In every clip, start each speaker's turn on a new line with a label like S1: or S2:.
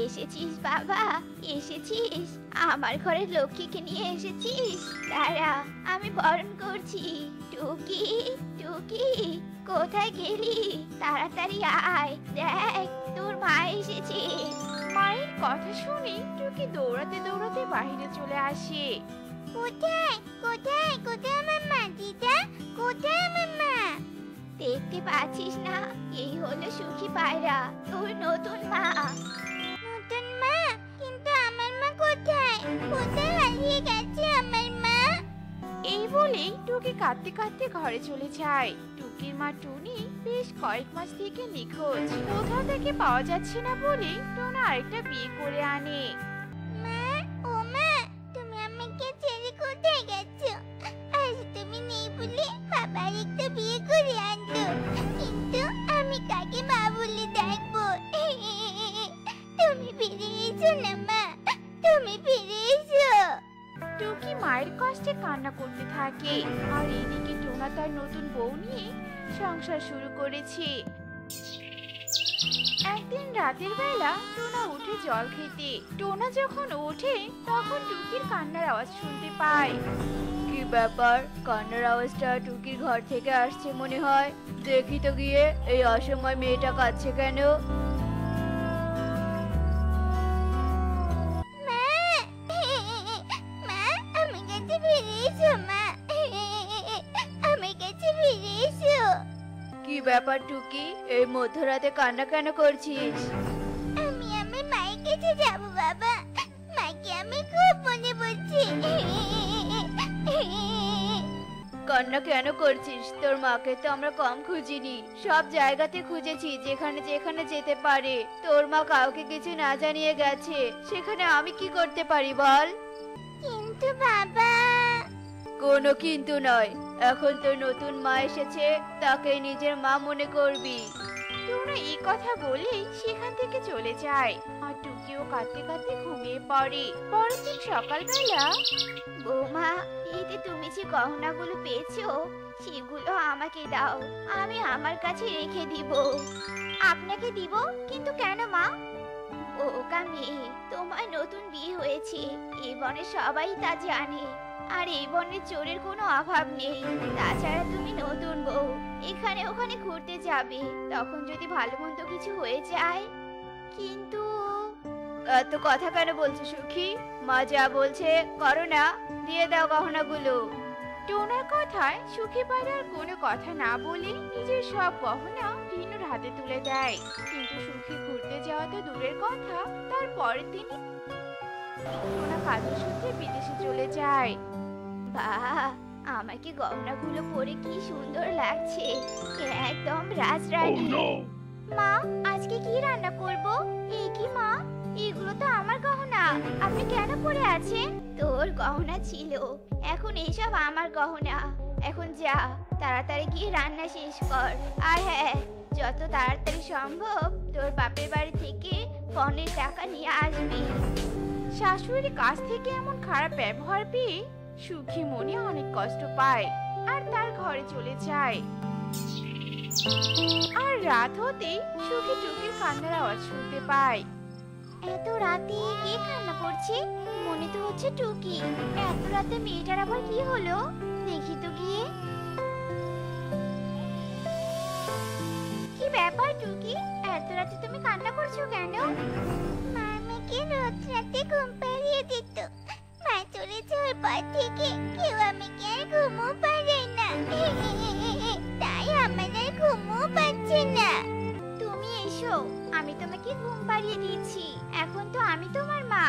S1: এসেছিস বাবা, এসেছিস। আমার ঘরের লক্ষ্মীকে নিয়ে এসেছিস। দাঁড়া, আমি বরণ করছি। টুকি, টুকি, কোথায় গেলি? তাড়াতাড়ি আয়, দেখ তোর মা এসেছে।
S2: মায়ের কথা শুনে টুকি দৌড়াতে দৌড়াতে বাইরে চলে আসে।
S1: কোথায় কোথায় কোথায় আমার মা? দিদা, কোথায় আমার মা? দেখতে পাচ্ছিস না? এই হলো সুখী পায়রা, তোর নতুন মা। নতুন মা? কিন্তু আমার মা কোথায়? কোথায় হারিয়ে গেছে আমার মা?
S2: এই বলেই টুকি কাঁদতে কাঁদতে ঘরে চলে যায়। টুকির মা টুনি বেশ কয়েক মাস থেকে নিখোঁজ, কোথাও তাকে পাওয়া যাচ্ছে না বলে টোনা আরেকটা বিয়ে করে আনে।
S1: মা, ও মা, তুমি আমাকে ছেড়ে কোথায় গেছো? আজ তুমি নেই বলে বাবা আরেকটা বিয়ে করে আনতো, কিন্তু আমি কাকে মা বলে ডাকবো? তুমি ফিরে এসো না মা, তুমি ফিরে এসো।
S2: টুকি মায়ের কষ্টে কান্না করতে থাকে, আর এদিকে টোনা তার নতুন বউ নিয়ে সংসার শুরু করেছে। একদিন রাতের বেলা টোনা উঠে জল খেতে। টোনা যখন ওঠে তখন টুকির কান্নার আওয়াজ শুনতে পায়।
S3: কি ব্যাপার? কান্নার আওয়াজটা টুকির ঘর থেকে আসছে মনে হয়। দেখি তো গিয়ে, এই অসময় মেয়েটা কাঁদছে কেন?
S1: মা, মা, আমার কাছে ফিরে এসো মা, আমার কাছে ফিরে এসো।
S3: কি ব্যাপার টুকি, এই মধ্যরাতে কান্না কেন করছিস?
S1: আমি আমার মায়ের কাছে যাব বাবা, মাকে আমি খুব মনে পড়ছে।
S3: কান্না কেন করছিস? তোর মাকে তো আমরা কম খুঁজিনি, সব জায়গাতে খুঁজেছি যেখানে যেখানে যেতে পারে। তোর মা কাউকে কিছু না জানিয়ে গেছে, সেখানে আমি কি করতে পারি বল?
S1: কিন্তু বাবা।
S3: কোনো কিন্তু নয়, এখন তোর নতুন মা এসেছে, তাকে নিজের মা মনে করবি।
S2: টোনা এই কথা বলেই সেখান থেকে চলে যায়, আর টুকিও কাঁদতে কাঁদতে ঘুমিয়ে পড়ে। পরের দিন সকালবেলা
S1: বৌমা, এতে তুমি যে গহনাগুলো পেয়েছো সেগুলো আমাকে দাও, আমি আমার কাছে রেখে দিব। আপনাকে দিব? কিন্তু কেন মা? বোকা মেয়ে, তোমার নতুন বিয়ে হয়েছে, এই বনে সবাই তা জানে। আর এই বনে চোরের কোনো অভাব নেই। তাছাড়া তুমি নতুন বউ, এখানে ওখানে ঘুরতে যাবে, তখন যদি ভালো মন্দ কিছু হয়ে যায়। কিন্তু
S3: এত কথা কেন বলছো সুখী? মা যা বলছে করো না, দিয়ে দাও গহনাগুলো।
S2: টোনার কথায় সুখী পায়রা আর কোনো কথা না বলে নিজের সব গহনা রিনুর হাতে তুলে দেয়। কিন্তু সুখী ঘুরতে যাওয়া তো দূরের কথা, তার পরের দিনই টোনা কাজের সূত্রে বিদেশে চলে যায়।
S1: বাহ, আমাকে গহনাগুলো পরে কি সুন্দর লাগছে, একদম রাজরানী। মা, আজকে কি রান্না করব? এই কি মা, এগুলো তো আমার গহনা, আপনি কেন পরে আছেন? তোর গহনা ছিল, এখন এসব আমার গহনা। এখন যা, তাড়াতাড়ি গিয়ে রান্না শেষ কর। আর হ্যাঁ, যত তাড়াতাড়ি সম্ভব তোর বাপের বাড়ি থেকে পণের টাকা নিয়ে আসবি।
S2: শাশুড়ির কাছ থেকে এমন খারাপ ব্যবহার পেয়ে সুখী মনে অনেক কষ্ট পায়, আর তার ঘরে চলে যায়। আর রাত হতেই সুখী টুকির কান্নার আওয়াজ শুনতে পায়।
S1: এত রাতে কে কান্না করছে? মনে তো হচ্ছে টুকি। এত রাতে মেয়েটার আবার কি হলো? দেখি তো গিয়ে। কি ব্যাপার টুকি, এত রাতে তুমি কান্না করছো কেন? মা আমাকে রোজ রাতে ঘুম পাড়িয়ে দিত। মা চলে যাওয়ার পর থেকে কেউ আমাকে আর ঘুমও পাড়ে না, তাই আমার আর ঘুমও পাচ্ছে না। তুমি এসো, আমি তোমাকে ঘুম পাড়িয়ে দিচ্ছি। এখন তো আমি তোমার মা।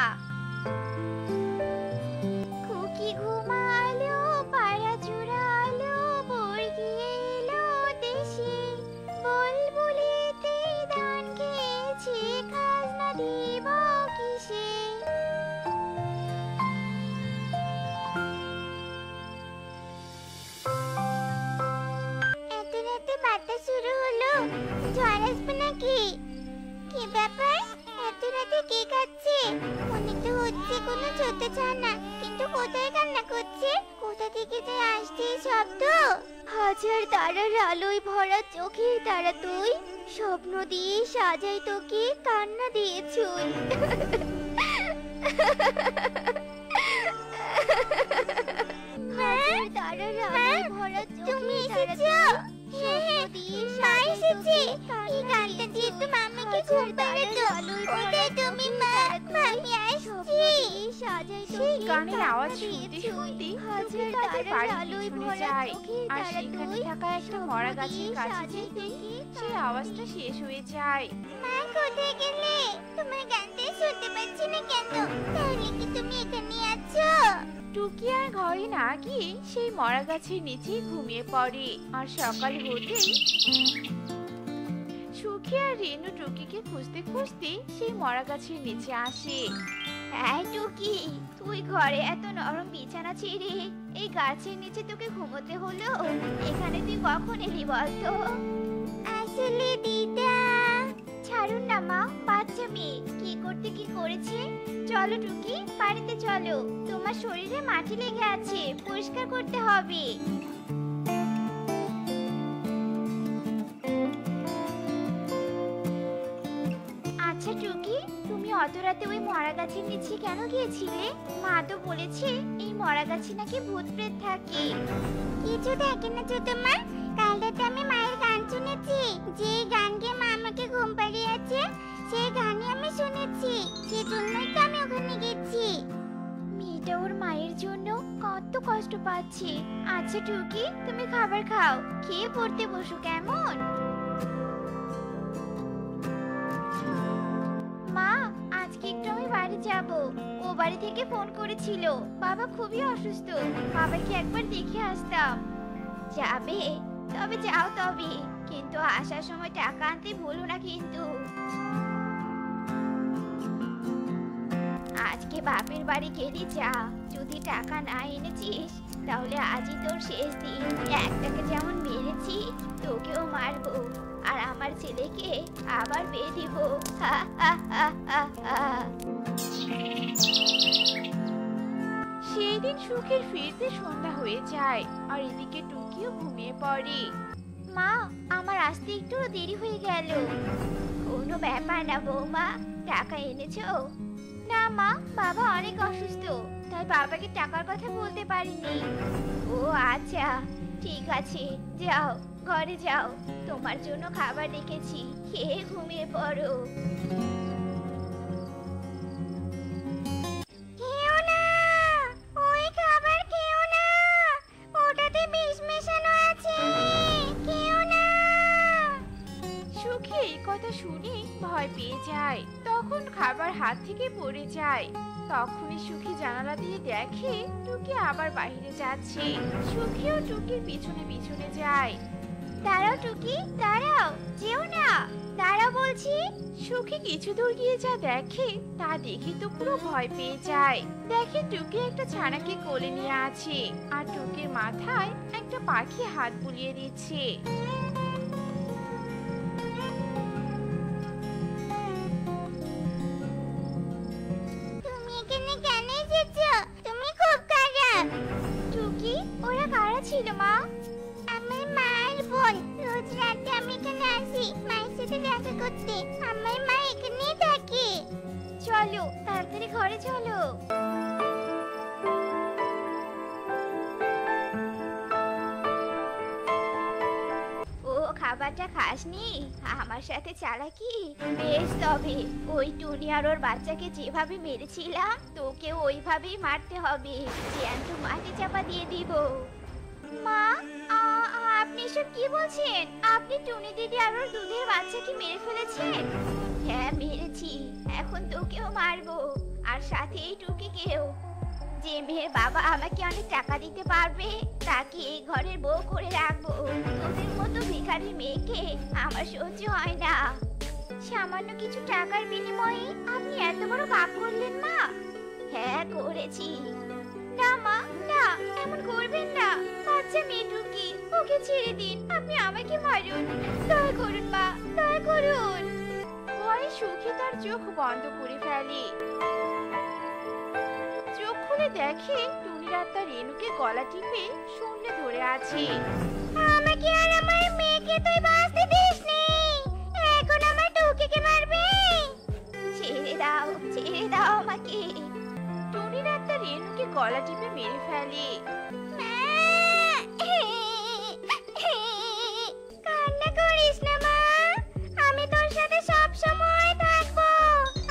S1: খুকি ঘুমালো, পাড়া চুরালো, বর্গি এলো দেশে, বুলবুলিতে ধান খেয়েছে, খাজনা দিব কিসে? এত রাতে বাতাস শুরু হলো, ঝড় আসবে নাকি? কি ব্যাপার, এত রাতে কে কাঁদছে? মনে তো হচ্ছে কোনো ছোট ছানা, কিন্তু কোথায় কান্না করছে? কোথা থেকে যে আসছে এই শব্দ? হাজার তারার আলোয় ভরা চোখের তারা তুই, স্বপ্ন দিয়ে সাজাই তোকে, কান্না দিয়ে ছুঁই। হাজার তারার আলোয় ভরা চোখের তারা তুই, স্বপ্ন দিয়ে সাজাই তোকে, এই গানটা যেহেতু মামাকে ঘুম পাড়াতো। কোথায় তুমি মা? মামি আসছি।
S2: সেই গানের আওয়াজ শুনতে শুনতে টুকি তাদের বাড়ির পিছনে যায় আর সেখানে থাকা একটা মরা গাছের কাছে যেতে সেই আওয়াজটা শেষ হয়ে যায়।
S1: মা কোথায় গেলে? তোমার গানটা শুনতে পাচ্ছি না কেন? তাহলে কি তুমি এখানে আছো?
S2: টুকি আর ঘরে না গিয়ে সেই মরা গাছের নিচে ঘুমিয়ে পড়ে। আর সকাল হতেই সুখী আর রেনু টুকিকে খুঁজতে খুঁজতে সেই মরা গাছের নিচে আসে।
S1: এই টুকি, তুই ঘরে এত নরম বিছানা ছেড়ে এই গাছের নিচে তোকে ঘুমোতে হলো? এখানে তুই কখন এলি বলতো? আসলে দিদা। ছাড়ুন না মা, বাচ্চা মেয়ে কি করতে কি করেছে। চলো টুকি, বাড়িতে চলো। তোমার শরীরে মাটি লেগে আছে, পরিষ্কার করতে হবে। আচ্ছা টুকি, তুমি অত রাতে ওই মরা গাছের নিচে কেন গিয়েছিলে? মা তো বলেছে এই মরা গাছে নাকি ভূত প্রেত থাকে। কিছু থাকে না ছোট মা, কাল রাতে আমি মায়ের গান শুনেছি। যে গান গিয়ে মা আমাকে ঘুম পাড়িয়েছে, সেই গানই আমি শুনেছি। সেজন্যই তো আমি ওখানে গেছি। মেয়েটা ওর মায়ের জন্য কত কষ্ট পাচ্ছে। আচ্ছা টুকি, তুমি খাবার খাও, খেয়ে পড়তে বসো কেমন? মা, আজকে একটু আমি বাড়ি যাব। ও বাড়ি থেকে ফোন করেছিল, বাবা খুবই অসুস্থ, বাবাকে একবার দেখে আসতাম। যাবে? তবে যাও তবে, কিন্তু আসার সময় টাকা আনতে ভুলো না কিন্তু। আজকে বাপের বাড়ি গেলি যা, যদি টাকা না এনেছিস তাহলে আজই তোর শেষ দিন। একটাকে যেমন মেরেছি তোকেও মারবো, আর আমার ছেলেকে আবার বিয়ে দিব। হা হা হা হা হা।
S2: সেই দিন সুখের ফিরতে সন্ধ্যা হয়ে যায় আর এদিকে টুকিও ঘুমিয়ে পড়ে।
S1: মা, আমার আসতে একটু দেরি হয়ে গেল। কোনো ব্যাপার না বৌমা, টাকা এনেছো? না মা, বাবা অনেক অসুস্থ, তাই বাবাকে টাকার কথা বলতে পারিনি। ও আচ্ছা, ঠিক আছে, যাও ঘরে যাও, তোমার জন্য খাবার রেখেছি, খেয়ে ঘুমিয়ে পড়ো। খেও না, ওই খাবার খেও না, ওটাতে বিষ মেশানো আছে, খেও না।
S2: সুখী এই কথা শুনে ভয় পেয়ে যায়। তখন খাবার হাত থেকে পড়ে যায়। তখনই সুখী জানালা দিয়ে দেখে টুকি আবার বাইরে যাচ্ছে। সুখীও টুকির পিছনে পিছনে যায়।
S1: দাঁড়াও টুকি, দাঁড়াও, যেও না, দাঁড়াও বলছি।
S2: সুখী কিছু দূর গিয়ে যা দেখে তা দেখে তো পুরো ভয় পেয়ে যায়। দেখে টুকি একটা ছানাকে কোলে নিয়ে আছে আর টুকির মাথায় একটা পাখি হাত বুলিয়ে দিচ্ছে।
S1: তুমি এখানে কেন এসেছো? তুমি খুব খারাপ। টুকি, ওরা কারা ছিল মা? আমার মা আর বোন। রোজ রাতে আমি এখানে আসি মায়ের সাথে দেখা করতে। আমার মা এখানেই থাকে। চলো তাড়াতাড়ি ঘরে চলো। ও খাবারটা খাসনি? আমার সাথে চালাকি? বেশ, তবে ওই টুনি আর ওর বাচ্চাকে যেভাবে মেরেছিলাম তোকে ওইভাবেই মারতে হবে। জ্যান্ত মাটি চাপা দিয়ে দিব। মা, আপনি এসব কি বলছেন? আপনি টুনি দিদি আর ওর দুধের বাচ্চাকে মেরে ফেলেছেন? হ্যাঁ মেরেছি, এখন তোকেও মারবো, আর সাথে এই টুকিকেও। যে মেয়ের বাবা আমাকে অনেক টাকা দিতে পারবে তাকে এই ঘরের বউ করে রাখবো। তোদের মতো ভিখারি মেয়েকে আমার সহ্য হয় না। সামান্য কিছু টাকার বিনিময়ে আপনি এত বড় পাপ করলেন মা? হ্যাঁ করেছি। না মা, না, এমন করবেন না। বাচ্চা মেয়ে টুকি, ওকে ছেড়ে দিন, আপনি আমাকে মারুন। দয়া করুন মা, দয়া করুন।
S2: ভয়ে সুখী তার চোখ বন্ধ করে ফেলে। চোখ খুলে দেখে টুনি রাত তার রেনুকে গলা টিপে শূন্যে ধরে আছে।
S1: আমাকে আর আমার মেয়েকে তুই বাঁচতে দিসনি, এখন আমার টুকিকে মারবে? ছেড়ে দাও আমাকে।
S2: টুনি রাত তার রেনুকে গলা টিপে মেরে ফেলে।
S1: কান্না করিস না মা, আমি তোর সাথে সব সময় থাকবো।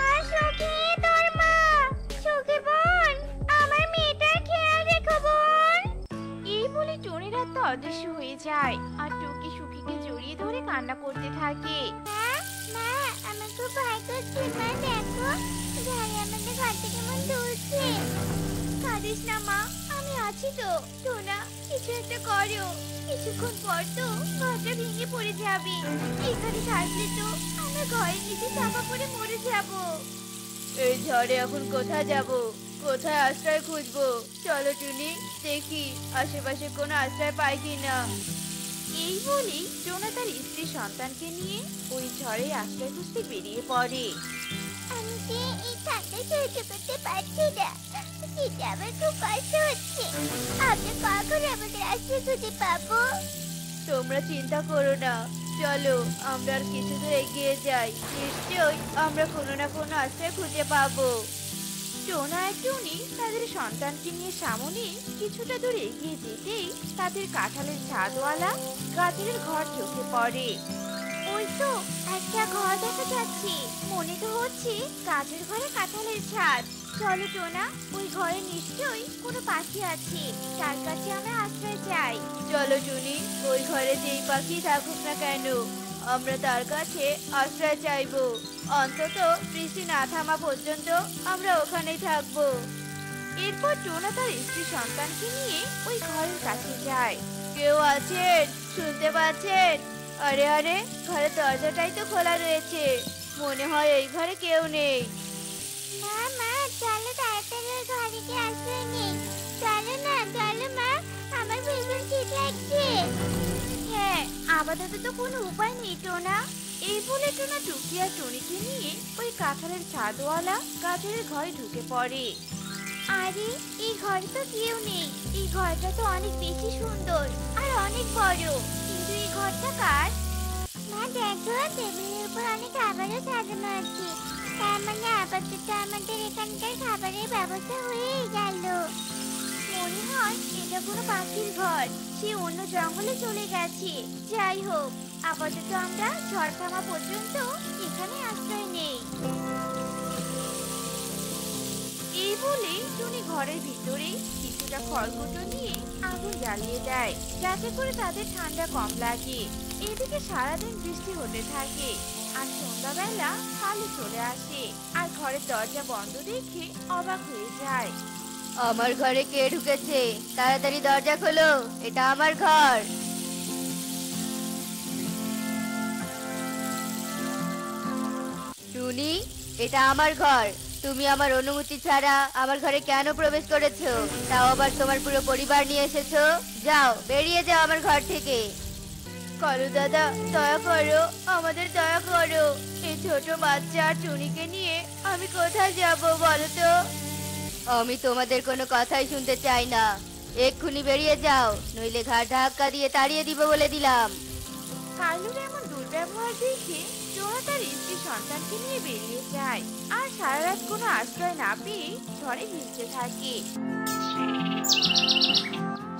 S1: আর সখী তোর মা। সখী বোন, আমার মেয়েটার খেয়াল রেখো বোন।
S2: এই বলে টুনি রাত অদৃশ্য হয়ে যায় আর টুকি সুখীকে জড়িয়ে ধরে কান্না করতে থাকে।
S1: মা, আমার খুব ভয় করছে মা, দেখো ঝাড়ে আমাদের ঘর থেকে মন তুলছে। কাঁদিস না মা, আমি আছি তো। টোনা, কিছু একটা করো, কিছুক্ষণ পর তো ঘরটা ভেঙে পড়ে যাবে। এখানে থাকলে তো আমরা ঘরের নিচে চাপা পড়ে মরে যাব।
S3: এই ঝড়ে এখন কোথায় যাব, কোথায় আশ্রয় খুঁজবো? চলো টুনি, দেখি আশেপাশে কোনো আশ্রয় পাই কিনা।
S2: এই বলেই টোনা তার স্ত্রী সন্তানকে নিয়ে ওই ঝড়ে আশ্রয় খুঁজতে বেরিয়ে পড়ে।
S1: আমি যে এই ঠান্ডা সহ্য করতে পারছি না, সেটা আমার খুব কষ্ট হচ্ছে। আমরা কখন আমাদের আশ্রয় খুঁজে পাবো?
S3: তোমরা চিন্তা করো না, চলো আমরা আর কিছু দূর এগিয়ে যাই, নিশ্চয়ই আমরা কোনো না কোনো আশ্রয় খুঁজে পাবো।
S2: টোনা আর টুনি তাদের সন্তানকে নিয়ে সামনে কিছুটা দূর এগিয়ে যেতেই তাদের কাঁঠালের ছাদওয়ালা গাছের ঘর চোখে পড়ে।
S1: ওই তো একটা ঘর দেখা যাচ্ছে, মনে তো হচ্ছে গাছের ঘরে কাঁঠালের ছাদ। চলো টোনা, ওই ঘরে নিশ্চয়ই কোনো পাখি আছে, তার কাছে আমরা আশ্রয় চাই।
S3: চলো টুনি, ওই ঘরে যেই পাখি থাকুক না কেন, আমরা তার কাছে আশ্রয় চাইবো। অন্তত বৃষ্টি না থামা পর্যন্ত আমরা ওখানেই থাকবো।
S2: এরপর টোনা তার স্ত্রী সন্তানকে নিয়ে ওই ঘরের কাছে যায়।
S3: কেউ আছেন? শুনতে পাচ্ছেন? আরে আরে, ঘরের দরজাটাই তো খোলা রয়েছে, মনে হয় এই ঘরে কেউ নেই।
S1: মা মা, চলো তাড়াতাড়ি ওই ঘরে গিয়ে আশ্রয় নেই। চলো না, চলো মা, আমার ভীষণ শীত লাগছে।
S2: হ্যাঁ, আপাতত তো কোনো উপায় নেই টোনা। এই বলে টোনা টুকি আর টুনিকে নিয়ে ওই কাঁঠালের ছাদওয়ালা গাছের ঘরে ঢুকে পড়ে।
S1: আরে, এই ঘরে তো কেউ নেই। এই ঘরটা তো অনেক বেশি সুন্দর আর অনেক বড়, কিন্তু এই ঘরটা কার? মা দেখো, টেবিলের উপর অনেক খাবারও সাজানো আছে। তার মানে আপাতত আমাদের এখানকার খাবারের ব্যবস্থা হয়েই গেল। মনে হয় এটা কোনো পাখির ঘর, সে অন্য জঙ্গলে চলে গেছে। যাই হোক, আপাতত আমরা ঝড় থামা পর্যন্ত এখানে আশ্রয় নেই।
S2: এই বলে টুনি ঘরের ভিতরে কিছুটা খড়কুটো নিয়ে আগুন জ্বালিয়ে দেয়, যাতে করে তাদের ঠান্ডা কম লাগে। এদিকে সারাদিন বৃষ্টি হতে থাকে আর সন্ধ্যাবেলা কালি চলে আসে আর ঘরের দরজা বন্ধ দেখে অবাক হয়ে যায়।
S3: আমার ঘরে কে ঢুকেছে? তাড়াতাড়ি দরজা খোলো, এটা আমার ঘর। টুনি, এটা আমার ঘর, তুমি আমার অনুমতি ছাড়া আমার ঘরে কেন প্রবেশ করেছো? তাও আবার তোমার পুরো পরিবার নিয়ে এসেছো। যাও, বেরিয়ে যাও আমার ঘর থেকে। কালু দাদা, দয়া করো, আমাদের দয়া করো। এই ছোট বাচ্চা আর টুনিকে নিয়ে আমি কোথায় যাব বলো তো? আমি তোমাদের কোনো কথাই শুনতে চাই না, এক্ষুনি বেরিয়ে যাও, নইলে ঘাড় ধাক্কা দিয়ে তাড়িয়ে দিব বলে দিলাম।
S2: কালুর এমন দুর্ব্যবহার দেখে টোনা তার স্ত্রী সন্তানকে নিয়ে বেরিয়ে যায় আর সারা রাত কোনো আশ্রয় না পেয়ে ঝড়ে ভিজতে থাকে।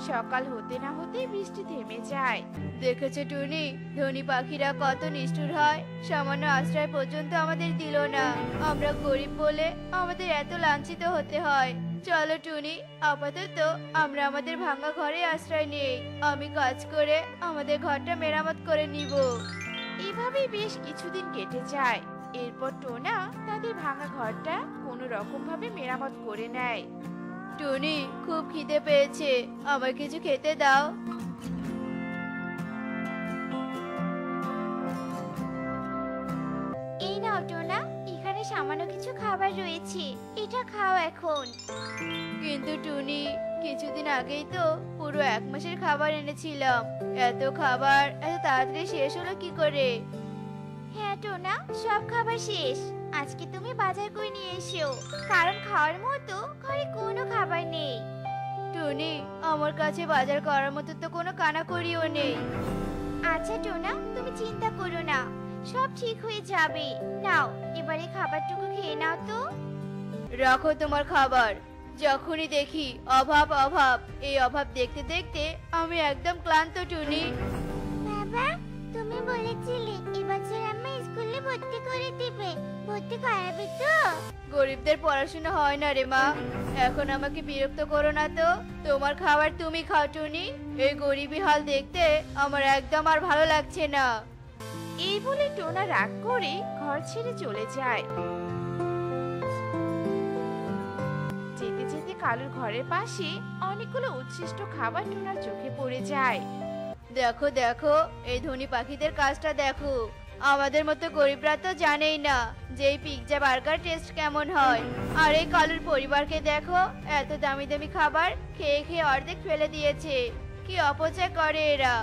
S2: সকাল হতে না হতেই বৃষ্টি থেমে যায়।
S3: দেখেছো টুনি, ধনী পাখিরা কত নিষ্ঠুর হয়, সামান্য আশ্রয় পর্যন্ত আমাদের দিল না। আমরা গরিব বলে আমাদের এত লাঞ্ছিত হতে হয়। চলো টুনি, আপাতত আমরা আমাদের ভাঙা ঘরে আশ্রয় নেই। আমি কাজ করে আমাদের ঘরটা মেরামত করে নিব।
S2: এভাবেই বেশ কিছুদিন কেটে যায়। এরপর টোনা তাদের ভাঙা ঘরটা কোনো রকম ভাবে মেরামত করে নেয়।
S3: টুনি, খুব খিদে পেয়েছে, আমার কিছু খেতে দাও।
S1: এই নাও টোনা, এখানে সামান্য কিছু খাবার রয়েছে, এটা খাও এখন।
S3: কিন্তু টুনি, কিছুদিন আগেই তো পুরো 1 মাসের খাবার এনেছিলাম, এত খাবার এত তাড়াতাড়ি শেষ হলো কি করে?
S1: হ্যাঁ টোনা, সব খাবার শেষ। আজকে তুমি বাজার করে নিয়ে এসো, কারণ খাওয়ার মতো ঘরে কোনো খাবার নেই।
S3: টুনি, আমার কাছে বাজার করার মতো তো কোনো কানাকড়িও নেই।
S1: আচ্ছা টোনা, তুমি চিন্তা করো না, সব ঠিক হয়ে যাবে। নাও, এবারে খাবারটুকু খেয়ে নাও তো।
S3: রাখো তোমার খাবার। যখনই দেখি অভাব অভাব, এই অভাব দেখতে দেখতে আমি একদম ক্লান্ত টুনি।
S1: বাবা, তুমি বলেছিলে এবছর আম্মা স্কুলে ভর্তি করে দিবে, ভর্তি করাবে তো?
S3: গরিবদের পড়াশোনা হয় না রে মা। এখন আমাকে বিরক্ত করো না তো। তোমার খাবার তুমি খাও টুনি। এই গরিবী হাল দেখতে আমার একদম আর ভালো লাগছে না।
S2: এই বলে টোনা রাগ করে ঘর ছেড়ে চলে যায়। যেতে যেতে কালুর ঘরের পাশে অনেকগুলো উচ্ছিষ্ট খাবার টোনার চোখে পড়ে যায়।
S3: দেখো দেখো, এই ধনী পাখিদের কাজটা দেখো। আমাদের মতো গরিবরা তো জানেই না যে এই পিৎজা বার্গার টেস্ট কেমন হয়। আর এই কালুর পরিবারকে দেখো, এত দামি দামি খাবার খেয়ে খেয়ে অর্ধেক ফেলে দিয়েছে। কি অপচয় করে এরা।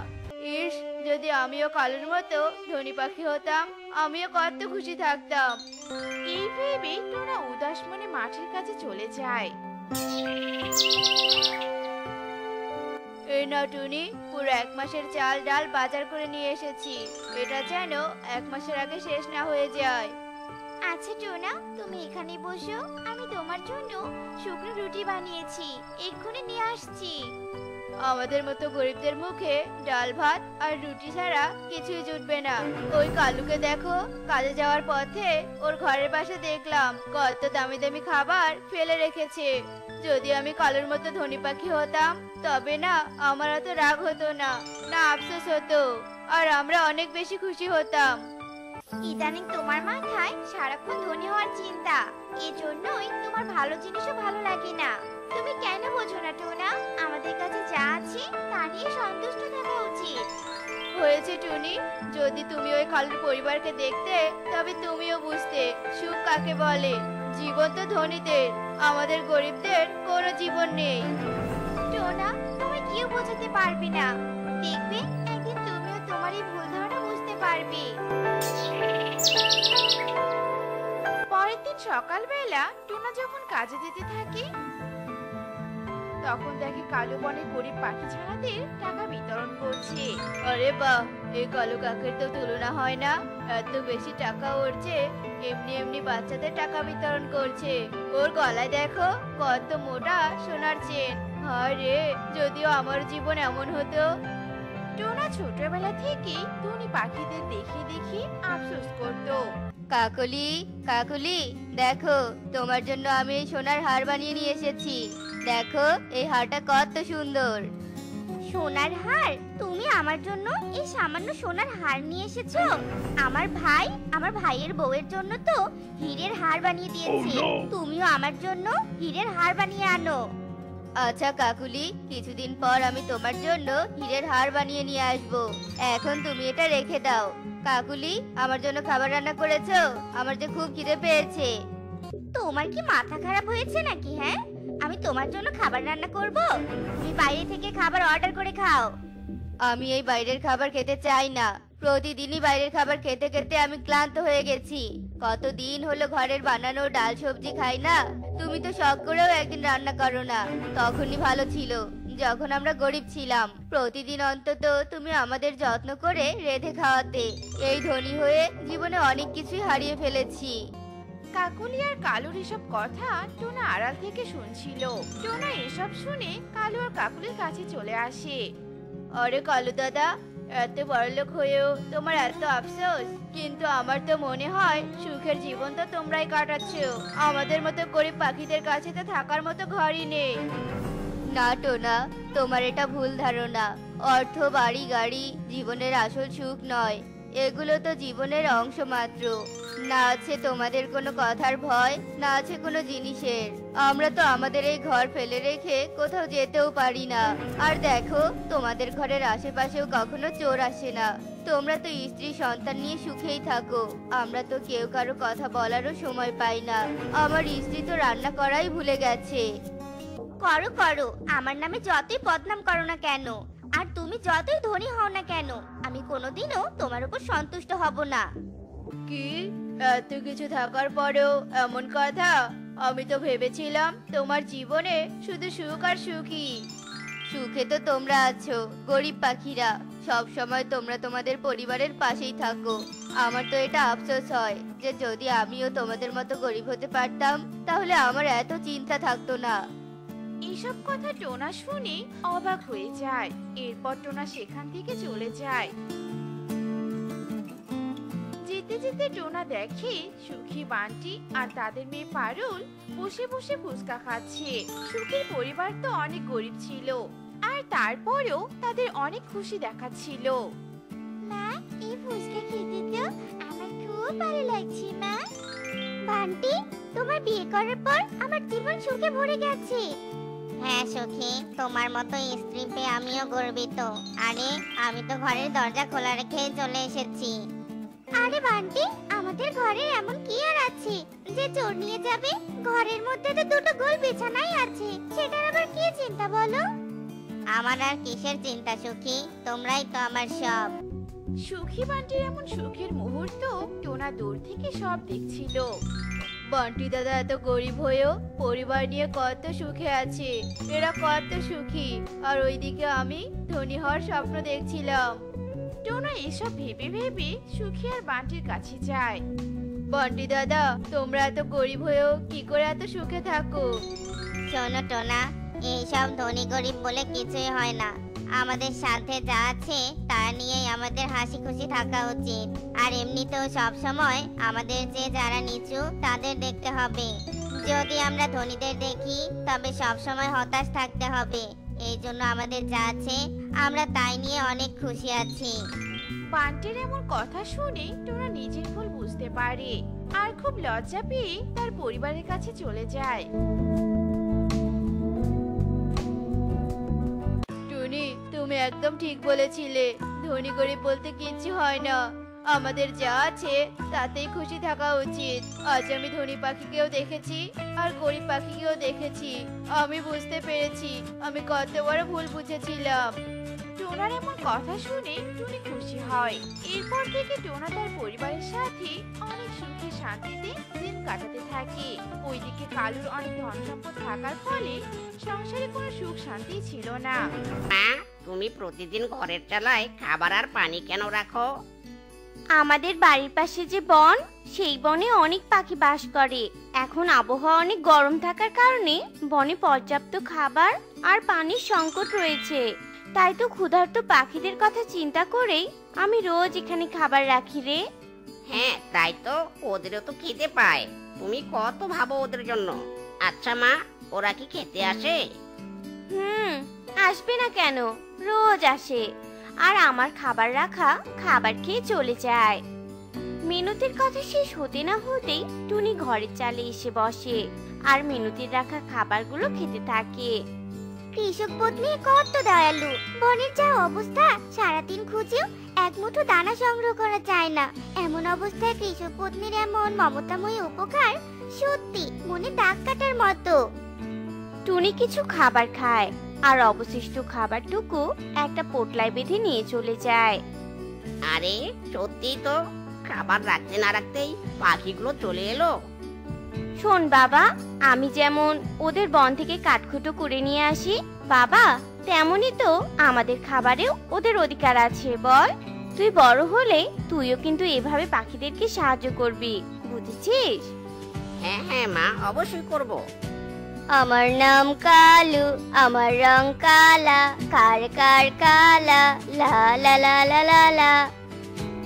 S3: ইস, যদি আমিও কালুর মতো ধনী পাখি হতাম, আমিও কত খুশি থাকতাম।
S2: এই ভেবে টোনা উদাস মনে মাঠের কাছে চলে যায়।
S3: এই না টুনি, পুরো 1 মাসের চাল ডাল বাজার করে নিয়ে এসেছি। এটা যেন 1 মাসের আগে শেষ না হয়ে যায়।
S1: আচ্ছা টোনা, তুমি এখানে বসো, আমি তোমার জন্য শুকনো রুটি বানিয়েছি, এক্ষুনি নিয়ে আসছি।
S3: আমাদের মতো গরিবদের মুখে ডাল ভাত আর রুটি ছাড়া কিছুই জুটবে না। ওই কালুকে দেখো, কাজে যাওয়ার পথে ওর ঘরের পাশে দেখলাম কত দামি দামি খাবার ফেলে রেখেছে। যদি আমি কালুর মতো ধনী পাখি হতাম, তবে না আমার এত রাগ হতো না, না আফসোস হতো, আর আমরা অনেক বেশি খুশি হতাম।
S1: ইদানিং তোমার মাথায় সারাক্ষণ ধনী হওয়ার চিন্তা, এজন্যই তোমার ভালো জিনিসও ভালো লাগে না। তুমি কেন বোঝো না টোনা, আমাদের কাছে যা আছে তা নিয়ে সন্তুষ্ট থাকা উচিত।
S3: হয়েছে টুনি, যদি তুমি ওই কালুর পরিবারকে দেখতে, তবে তুমিও বুঝতে সুখ কাকে বলে। জীবন তো ধনীদের, আমাদের গরিবদের কোনো জীবন নেই।
S1: টোনা, তুমি কেউ বোঝাতে পারবে না, দেখবে একদিন তুমিও তোমার এই ভুল ধারণা বুঝতে পারবে।
S2: পরের দিন সকালবেলা টোনা যখন কাজে যেতে থাকে, তখন দেখে কালু বনে গরিব পাখি ছানাদের টাকা বিতরণ করছে।
S3: আরে বাহ, এই কালু কাকের তো তুলনা হয় না। এত বেশি টাকা ওর যে এমনি এমনি বাচ্চাদের টাকা বিতরণ করছে। ওর গলায় দেখো কত মোটা সোনার চেন। আরে, যদিও আমার জীবন এমন হতো।
S2: টোনা ছোটবেলা থেকে ধনী পাখিদের দেখে দেখে আফসোস করত।
S3: কাকলি, কাকলি, দেখো তোমার জন্য আমি এই সোনার হার বানিয়ে নিয়ে এসেছি। দেখো এই হারটা কত সুন্দর।
S1: সোনার হার? তুমি আমার জন্য এই সামান্য সোনার হার নিয়ে এসেছো? আমার ভাইয়ের বউয়ের জন্য তো হীরের হার বানিয়ে দিয়েছি, তুমিও আমার জন্য হীরের হার বানিয়ে আনো।
S3: আচ্ছা কাকুলি, কিছুদিন পর আমি তোমার জন্য হীরের হার বানিয়ে নিয়ে আসবো। এখন তুমি এটা রেখে দাও। কাকুলি, আমার জন্য খাবার রান্না করেছো? আমার যে খুব খিদে পেয়েছে।
S1: তোমার কি মাথা খারাপ হয়েছে নাকি? হ্যাঁ, আমি তোমার জন্য খাবার রান্না করব? তুমি বাইরে থেকে খাবার অর্ডার করে খাও।
S3: আমি এই বাইরের খাবার খেতে চাই না। প্রতিদিনই বাইরের খাবার খেতে খেতে আমি ক্লান্ত হয়ে গেছি। কতদিন হলো ঘরের বানানো ডাল সবজি খাই না। তুমি তো শখ করেও একদিন রান্না করো না। তখনই ভালো ছিল, যখন আমরা গরিব ছিলাম। প্রতিদিন অন্তত তুমি আমাদের যত্ন করে রেঁধে খাওয়াতে। এই ধনী হয়ে জীবনে অনেক কিছুই হারিয়ে ফেলেছি।
S2: কাকুলি আর কালুর এসব কথা টোনা আড়াল থেকে শুনছিল। টোনা এসব শুনে কালু আর কাকুলির কাছে চলে আসে।
S3: আরে কালু দাদা, এত বড়লোক হয়েও তোমার এত আফসোস? কিন্তু আমার তো মনে হয় সুখের জীবন তো তোমরাই কাটাচ্ছ। আমাদের মতো গরিব পাখিদের কাছে তো থাকার মতো ঘরই নেই। না টোনা, তোমার এটা ভুল ধারণা। অর্থ, বাড়ি গাড়ি জীবনের আসল সুখ নয়। এগুলো তো জীবনের অংশ মাত্র। না আছে তোমাদের কোনো কথার ভয়, না আছে কোনো জিনিসের। আমরা তো আমাদের এই ঘর ফেলে রেখে কোথাও যেতেও পারি না। আর দেখো, তোমাদের ঘরের আশেপাশেও কখনো চোর আসে না। তোমরা তো স্ত্রী সন্তান নিয়ে সুখেই থাকো। আমরা তো কেউ কারো কথা বলারও সময় পাই না। আমার স্ত্রী তো রান্না করাই ভুলে গেছে।
S1: করো করো, আমার নামে যতই বদনাম করো না কেন, আর তুমি যতই ধনী হও না কেন, আমি কোনোদিনও তোমার উপর সন্তুষ্ট হব না।
S3: কি? এত কিছু থাকার পরেও এমন কথা? আমি তো ভেবেছিলাম তোমার জীবনে শুধু সুখ আর সুখই। সুখে তো তোমরা আছো, গরিব পাখিরা। সব সময় তোমরা তোমাদের পরিবারের পাশেই থাকো। আমার তো এটা আফসোস হয় যে যদি আমিও তোমাদের মতো গরিব হতে পারতাম তাহলে আমার এত চিন্তা থাকতো না।
S2: এইসব কথা টোনা শুনে অবাক হয়ে যায়। এরপর টোনা সেখান থেকে চলে যায়। যেতে যেতে টোনা দেখে সুখী বান্টি আর তাদের মেয়ে পারুল বসে বসে ফুচকা খাচ্ছে। সুখীর পরিবার তো অনেক গরিব ছিল, আর তারপরেও তাদের অনেক খুশি দেখাচ্ছিল।
S1: মা, এই ফুচকা খেতে তো আমার খুব ভালো লাগছে মা। বান্টি, তোমার বিয়ে করার পর আমার জীবন সুখে ভরে গেছে। হ্যাঁ সুখী, তোমার মতো স্ত্রী পেয়ে আমিও গর্বিত। আরে আমি তো ঘরের দরজা খোলা রেখে চলে এসেছি। আরে বান্টি, আমাদের ঘরে এমন কি আর আছে যে চোর নিয়ে যাবে? ঘরের মধ্যে তো দুটো গোল বিছানাই আছে, সেটার আবার কি চিন্তা বলো? আমার আর কিসের চিন্তা সুখী, তোমরাই তো আমার সব।
S2: সুখী বান্টির এমন সুখের মুহূর্ত টোনা দূর থেকে সব দেখছিল।
S3: বান্টি দাদা এত গরিব হয়েও পরিবার নিয়ে কত সুখে আছে। এরা কত সুখী, আর ওইদিকে আমি ধনী হওয়ার স্বপ্ন দেখছিলাম।
S2: টোনা এসব ভেবে ভেবে সুখী আর বান্টির কাছে যায়।
S3: বান্টি দাদা, তোমরা এত গরিব হয়েও কি করে এত সুখে থাকো?
S1: শোনো টোনা, এইসব ধনী গরিব বলে কিছুই হয় না। আমাদের সাথে যা আছে তা নিয়েই আমাদের হাসি খুশি থাকা উচিত। আর এমনিতেও সব সময় আমাদের যে যারা নিচু তাদের দেখতে হবে। যদি আমরা ধনীদের দেখি তবে সব সময় হতাশ থাকতে হবে। এই জন্য আমাদের যা আছে আমরা তাই নিয়ে অনেক খুশি আছি।
S2: বান্টির এমন কথা শুনে টোনা নিজের ভুল বুঝতে পারে আর খুব লজ্জা পেয়ে তার পরিবারের কাছে চলে যায়।
S3: টুনি, তুমি একদম ঠিক বলেছিলে। ধনী গরিব বলতে কিচ্ছু হয় না। আমাদের যা আছে তাতেই খুশি থাকা উচিত। আজ আমি ধনী পাখিকেও দেখেছি আর গরিব পাখিকেও দেখেছি। আমি বুঝতে পেরেছি আমি কত বড় ভুল বুঝেছিলাম।
S2: টোনার এমন কথা শুনে টুনি খুশি হয়। এরপর থেকে টোনা তার পরিবারের সাথে অনেক সুখে শান্তিতে দিন কাটাতে থাকে। ওইদিকে কালুর অনেক ধন সম্পদ থাকার ফলে সংসারে কোনো সুখ শান্তি ছিল না।
S4: মা, তুমি প্রতিদিন ঘরের চালায় খাবার আর পানি কেন রাখো?
S5: আমাদের বাড়ির পাশে যে বন, সেই বনে অনেক পাখি বাস করে। এখন আবহাওয়া অনেক গরম থাকার কারণে বনে পর্যাপ্ত খাবার আর পানির সংকট রয়েছে। তাই তো ক্ষুধার্ত পাখিদের কথা চিন্তা করেই আমি রোজ এখানে খাবার রাখি রে।
S4: হ্যাঁ, তাই তো, ওদেরও তো খেতে পায়। তুমি কত ভাবো ওদের জন্য। আচ্ছা মা, ওরা কি খেতে আসে?
S5: আসবে না কেন, রোজ আসে। আর আমার খাবার রাখা খাবার খেয়ে চলে যায়। মিনতির কথা শেষ হতে না হতেই টুনি ঘরের চালে এসে বসে আর মিনতির রাখা খাবারগুলো খেতে থাকে।
S1: কৃষক পত্নী কত দয়ালু। বনের যা অবস্থা, সারাদিন খুঁজেও এক মুঠো দানা সংগ্রহ করা যায় না। এমন অবস্থায় কৃষক পত্নীর এমন মমতাময়ী উপকার সত্যি মনে দাগ কাটার মতো।
S5: টুনি কিছু খাবার খায় আর অবশিষ্ট খাবারটুকু একটা পোটলায় বেঁধে নিয়ে চলে যায়।
S4: আরে সত্যি তো, খাবার রাখতে না রাখতেই পাখিগুলো চলে এলো।
S5: শোন বাবা, আমি যেমন ওদের বন থেকে কাঠখুটো করে নিয়ে আসি বাবা, তেমনই তো আমাদের খাবারেও ওদের অধিকার আছে। বল, তুই বড় হলে তুইও কিন্তু এভাবে পাখিদেরকে সাহায্য করবি, বুঝেছিস?
S4: হ্যাঁ হ্যাঁ মা, অবশ্যই করব।
S5: আমার নাম কালু, আমার রং কালা, কার কার কালা, লা লা লা লা লা লা।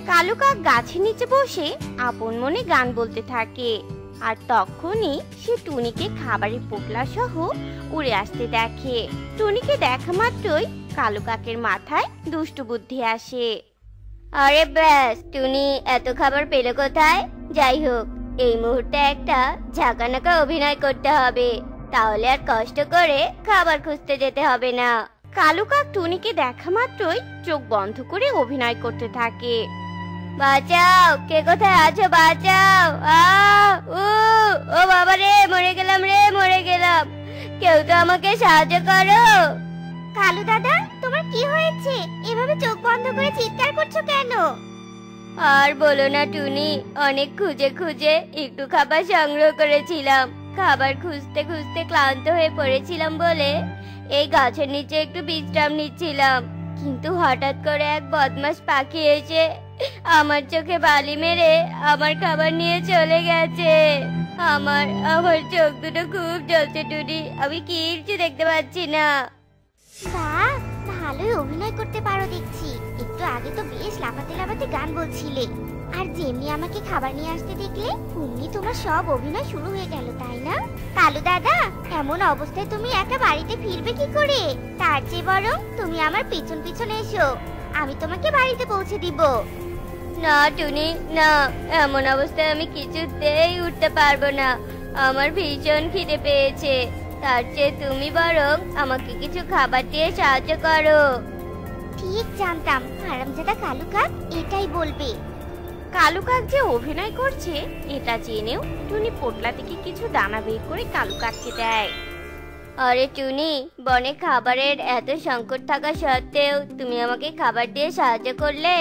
S5: কালু কাক গাছের নিচে বসে আপন মনে গান বলতে থাকে। আর তখনই সে টুনিকে খাবারের পোটলা সহ উড়ে আসতে দেখে। টুনিকে দেখা মাত্রই কালু কাকের মাথায় দুষ্টু বুদ্ধি আসে। আরে ব্যাস, টুনি এত খাবার পেল কোথায়? যাই হোক, এই মুহূর্তে একটা ঝাঁকানাকা অভিনয় করতে হবে, তাহলে আর কষ্ট করে খাবার খুঁজতে যেতে হবে না। কালু কাক টুনিকে দেখা মাত্রই চোখ বন্ধ করে অভিনয় করতে থাকে। বাঁচাও, কে কোথায় আছো? বাঁচাও! ও বাবা রে, মরে গেলাম রে, মরে গেলাম। কেউ তো আমাকে সাহায্য করো।
S1: কালু দাদা, তোমার কি হয়েছে? এভাবে চোখ বন্ধ করে চিৎকার করছো কেন?
S5: আর বলো না টুনি, অনেক খুঁজে খুঁজে একটু খাবার সংগ্রহ করেছিলাম। খাবার খুঁজতে খুঁজতে ক্লান্ত হয়ে পড়েছিলাম বলে এই গাছের নিচে একটু বিশ্রাম নিচ্ছিলাম, কিন্তু হঠাৎ করে এক বদমাশ পাখি এসে আমার চোখে বালি মেরে আমার খাবার নিয়ে চলে গেছে। আমার আমার চোখ দুটো খুব জ্বলছে টুনি, আমি কিচ্ছু দেখতে পাচ্ছি না।
S1: বাহ, ভালোই অভিনয় করতে পারো দেখছি। একটু আগে তো বেশ লাফাতে লাফাতে গান বলছিলে, আর যেমনি আমাকে খাবার নিয়ে আসতে দেখলে অমনি তোমার সব অভিনয় শুরু হয়ে গেল, তাই না? কালু দাদা, এমন অবস্থায় তুমি একা বাড়িতে ফিরবে কি করে? তার চেয়ে বরং তুমি আমার পিছন পিছন এসো, আমি তোমাকে বাড়িতে পৌঁছে দিব।
S5: না টুনি, না, এমন অবস্থায় আমি কিছুতেই উঠতে পারবো না। আমার ভীষণ খিদে পেয়েছে। তার চেয়ে তুমি বরং আমাকে কিছু খাবার দিয়ে সাহায্য করো।
S1: ঠিক জানতাম হারামজাদা কালু কাক এটাই বলবে।
S2: কালু কাক যে অভিনয় করছে এটা জেনেও টুনি পোটলা থেকে কিছু দানা বের করে কালু কাককে দেয়।
S5: আরে টুনি, বনে খাবারের এত সংকট থাকা সত্ত্বেও তুমি আমাকে খাবার দিয়ে সাহায্য করলে।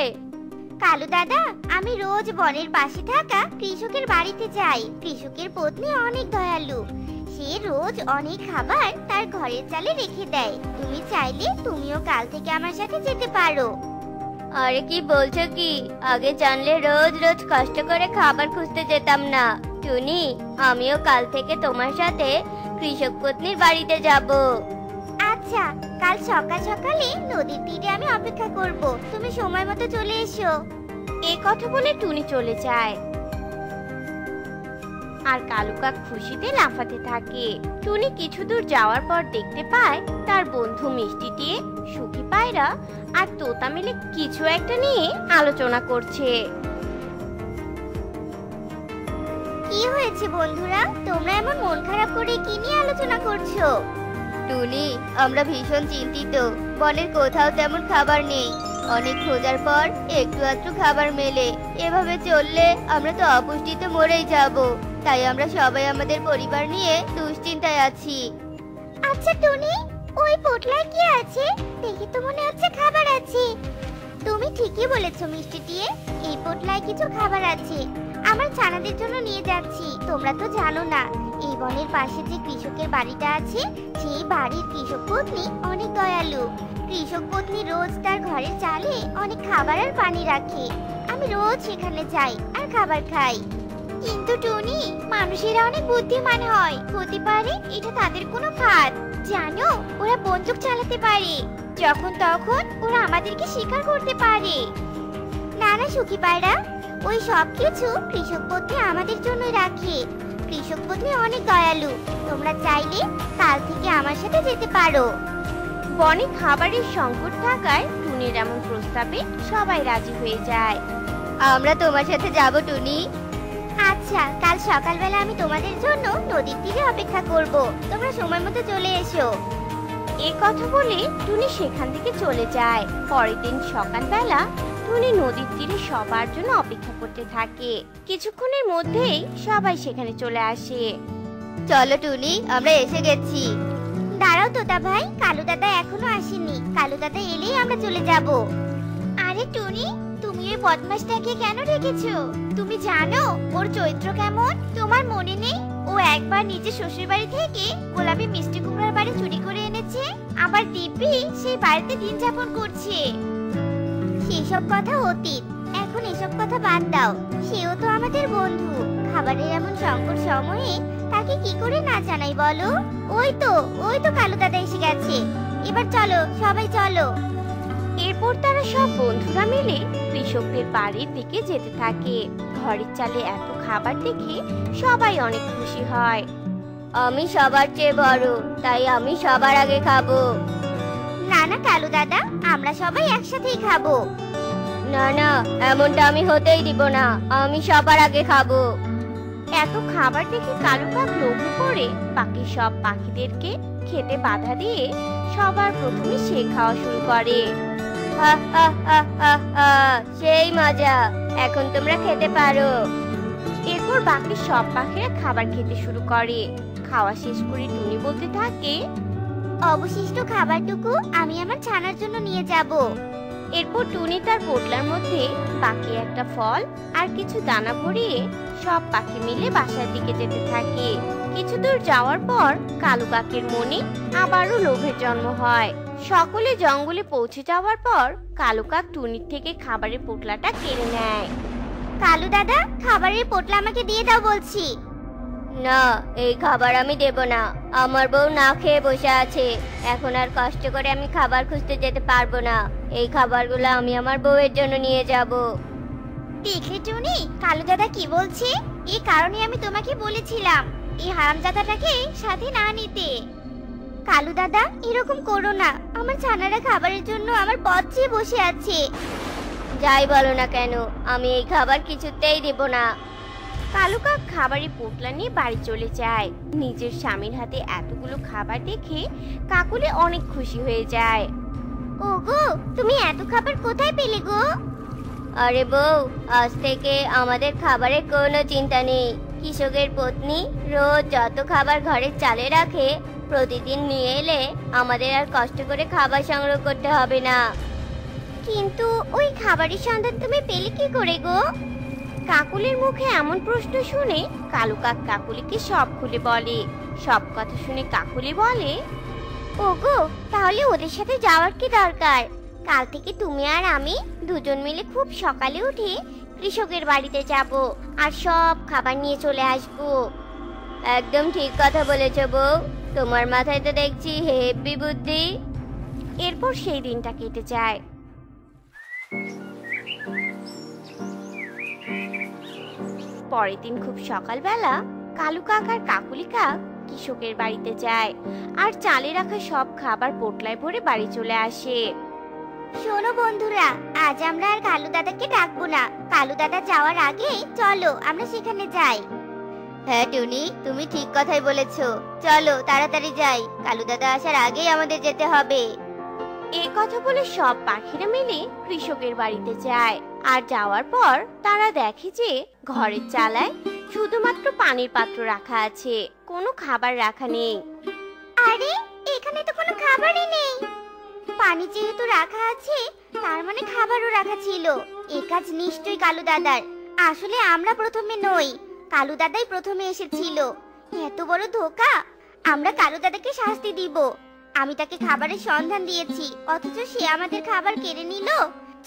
S1: কালু দাদা, আমি রোজ বনের পাশে থাকা কৃষকের বাড়িতে যাই। কৃষকের পত্নী অনেক দয়ালু, সে রোজ অনেক খাবার তার ঘরের চালে রেখে দেয়। তুমি চাইলে তুমিও কাল থেকে আমার সাথে যেতে পারো।
S5: আরে কি বলছো কি? আগে জানলে রোজ রোজ কষ্ট করে খাবার খুঁজতে যেতাম না। টুনি, আমিও কাল থেকে তোমার সাথে কৃষক পত্নীর বাড়িতে যাব।
S1: আচ্ছা, কাল সকাল সকালে নদীর তীরে আমি অপেক্ষা করব, তুমি সময় মতো চলে এসো।
S2: এই কথা বলে টুনি চলে যায়, আর কালু কাক খুশিতে লাফাতে থাকে। টুনি কিছু দূর যাওয়ার পর দেখতে পায় তার বন্ধু মিষ্টি দিয়ে, সুখী পায়রা আর তোতা মিলে কিছু একটা নিয়ে আলোচনা করছে।
S1: কি হয়েছে বন্ধুরা, তোমরা এমন মন খারাপ করে কি নিয়ে আলোচনা করছো?
S5: টুনি, আমরা ভীষণ চিন্তিত। বনের কোথাও তেমন খাবার নেই। অনেক খোঁজার পর একটু আধটু খাবার মেলে। এভাবে চললে আমরা তো অপুষ্টিতে মরেই যাব। তাই আমরা সবাই আমাদের পরিবার নিয়ে দুশ্চিন্তায় আছি।
S1: আচ্ছা টুনি, ওই পোটলায় কি আছে? দেখে তো মনে হচ্ছে খাবার আছে। তুমি ঠিকই বলেছো মিষ্টি দিয়ে, এই পোটলায় কিছু খাবার আছে। আমার ছানাদের জন্য নিয়ে যাচ্ছি। তোমরা তো জানো না, এই বনের পাশে যে কৃষকের বাড়িটা আছে, সেই বাড়ির কৃষক পত্নী অনেক দয়ালু। কৃষক পত্নী রোজ তার ঘরের চালে অনেক খাবার আর পানি রাখে। আমি রোজ সেখানে যাই আর খাবার খাই। কিন্তু টুনি, মানুষেরা অনেক বুদ্ধিমান হয়, হতে পারে এটা তাদের কোনো ফাঁদ। জানো, ওরা বন্দুক চালাতে পারে, যখন তখন ওরা আমাদেরকে শিকার করতে পারে। না না সুখী পায়রা, ওই সব কিছু কৃষক পত্নী আমাদের জন্য রাখে। কৃষক পত্নী অনেক দয়ালু। তোমরা চাইলে কাল থেকে আমার সাথে যেতে পারো।
S2: বনে খাবারের সংকট থাকায় টুনির এমন প্রস্তাবে সবাই রাজি হয়ে যায়।
S5: আমরা তোমার সাথে যাব টুনি।
S1: আচ্ছা, কাল সকালবেলা আমি তোমাদের জন্য নদীর তীরে অপেক্ষা করব, তোমরা সময় মতো চলে এসো।
S2: এই কথা বলে টুনি সেখান থেকে চলে যায়। পরের দিন সকালবেলা টুনি নদীর তীরে সবার জন্য অপেক্ষা করতে থাকে। কিছুক্ষণের মধ্যেই সবাই সেখানে চলে আসে।
S5: চলো টুনি, আমরা এসে গেছি।
S1: দাঁড়াও তোতা ভাই, কালু দাদা এখনো আসেনি। কালু দাদা এলেই আমরা চলে যাব। আরে টুনি, তুমি ওই বদমাশটাকে কেন রেখেছো? তুমি জানো ওর চরিত্র কেমন? তোমার মনে নেই, ও একবার নিজের শ্বশুর বাড়ি থেকে গোলাপি মিষ্টি কুমড়ার বাড়ি চুরি করে এনেছে, আবার দিব্যি সেই বাড়িতে দিন যাপন করছে। সেসব কথা অতীত, এখন এসব কথা বাদ দাও। সেও তো আমাদের বন্ধু। খাবারের এমন সংকট সময়ে তাকে কি করে না জানাই বলো? ওই তো কালু দাদা এসে গেছে। এবার চলো, সবাই চলো।
S2: এরপর তারা সব বন্ধুরা মিলে কৃষকদের বাড়ির দিকে যেতে থাকে। ঘরের চালে এত খাবার দেখে সবাই অনেক খুশি হয়।
S5: আমি সবার চেয়ে বড়, তাই আমি সবার আগে খাবো।
S1: না না কালু দাদা, আমরা সবাই একসাথেই খাবো।
S5: না না, এমনটা আমি হতেই দিব না। আমি সবার আগে খাবো।
S2: এত খাবার দেখে কালু কাক লোভে পড়ে বাকি সব পাখিদেরকে খেতে বাধা দিয়ে সবার প্রথমে সে খাওয়া শুরু করে।
S5: হা হা হা হা হা, সেই মজা, এখন তোমরা খেতে পারো।
S2: এরপর বাকি সব পাখিরা খাবার খেতে শুরু করে। খাওয়া শেষ করে টুনি বলতে থাকে,
S1: অবশিষ্ট খাবারটুকু আমি আমার ছানার জন্য নিয়ে যাব।
S5: এরপর টুনি তার পোটলার মধ্যে বাকি একটা ফল আর কিছু দানা ভরিয়ে সব পাখি মিলে বাসার দিকে যেতে থাকে। কিছু দূর যাওয়ার পর কালু কাকের মনে আবারও লোভের জন্ম হয়। সকলে জঙ্গলে পৌঁছে যাওয়ার পর কালু কাক টুনির থেকে খাবারের পোটলাটা কেড়ে নেয়।
S1: কালু দাদা, খাবারের পোটলা আমাকে দিয়ে দাও বলছি।
S5: না, এই খাবার আমি দেব না। আমার বউ না খেয়ে বসে আছে, এখন আর কষ্ট করে আমি খাবার খুঁজতে যেতে পারবো না। এই খাবারগুলো আমি আমার বউয়ের জন্য নিয়ে যাব।
S1: দেখলে টুনি, কালু দাদা কি বলছে? এই কারণে আমি তোমাকে বলেছিলাম এই হারামজাদাটাকে সাথে না নিতে। কালু দাদা, এরকম করো না। আমার ছানারা খাবারের জন্য আমার পথ চেয়ে বসে আছে।
S5: যাই বলো না কেন, আমি এই খাবার কিছুতেই দেব না। কালু কাক খাবারের পোটলা নিয়ে বাড়ি চলে যায়। নিজের স্বামীর হাতে এতগুলো খাবার দেখে কাকুলি অনেক খুশি হয়ে যায়।
S1: ওগো, তুমি এত খাবার কোথায় পেলে গো?
S5: আরে বউ, আজ থেকে আমাদের খাবারের কোনো চিন্তা নেই। কৃষকের পত্নী রোজ যত খাবার ঘরের চালে রাখে প্রতিদিন নিয়ে এলে আমাদের আর কষ্ট করে খাবার সংগ্রহ করতে হবে না।
S1: কিন্তু ওই খাবারের সন্ধান তুমি পেলে কি করে গো?
S5: কাকুলির মুখে এমন প্রশ্ন শুনে কালু কাক কাকুলিকে সব খুলে বলে। সব কথা শুনে কাকুলি বলে,
S1: ওগো, তাহলে ওদের সাথে যাওয়ার কি দরকার? কাল থেকে তুমি আর আমি দুজন মিলে খুব সকালে উঠে কৃষকের বাড়িতে যাব আর সব খাবার নিয়ে চলে আসবো।
S5: একদম ঠিক কথা বলেছো বউ, তোমার মাথায় তো দেখছি হেব্বি বুদ্ধি। এরপর সেই দিনটা কেটে যায়। পরের দিন খুব সকালবেলা কালু কাক আর কাকুলি কাক কৃষকের বাড়িতে যায় আর চালে রাখা সব খাবার পোটলায় ভরে বাড়ি চলে আসে।
S1: শোনো বন্ধুরা, আজ আমরা আর কালু দাদাকে ডাকবো না। কালু দাদা যাওয়ার আগে চলো আমরা সেখানে যাই।
S5: হ্যাঁ টুনি, তুমি ঠিক কথাই বলেছো। চলো তাড়াতাড়ি যাই, কালু দাদা আসার আগেই আমাদের যেতে হবে। এই কথা বলে সব পাখিরা মিলে কৃষকের বাড়িতে যায়। আর যাওয়ার পর তারা দেখে যে ঘরের চালায় শুধুমাত্র পানির পাত্র রাখা আছে, কোনো খাবার রাখা নেই।
S1: আরে, এখানে তো কোনো খাবারই নেই। পানি যেহেতু রাখা আছে, তার মানে খাবারও রাখা ছিল। এই কাজ নিশ্চয়ই কালু দাদার। আসলে আমরা প্রথমে নই, কালু দাদাই প্রথমে এসেছিল। এত বড় ধোঁকা! আমরা কালু দাদাকে শাস্তি দিব। আমি তাকে খাবারের সন্ধান দিয়েছি, অথচ সে আমাদের খাবার কেড়ে নিল।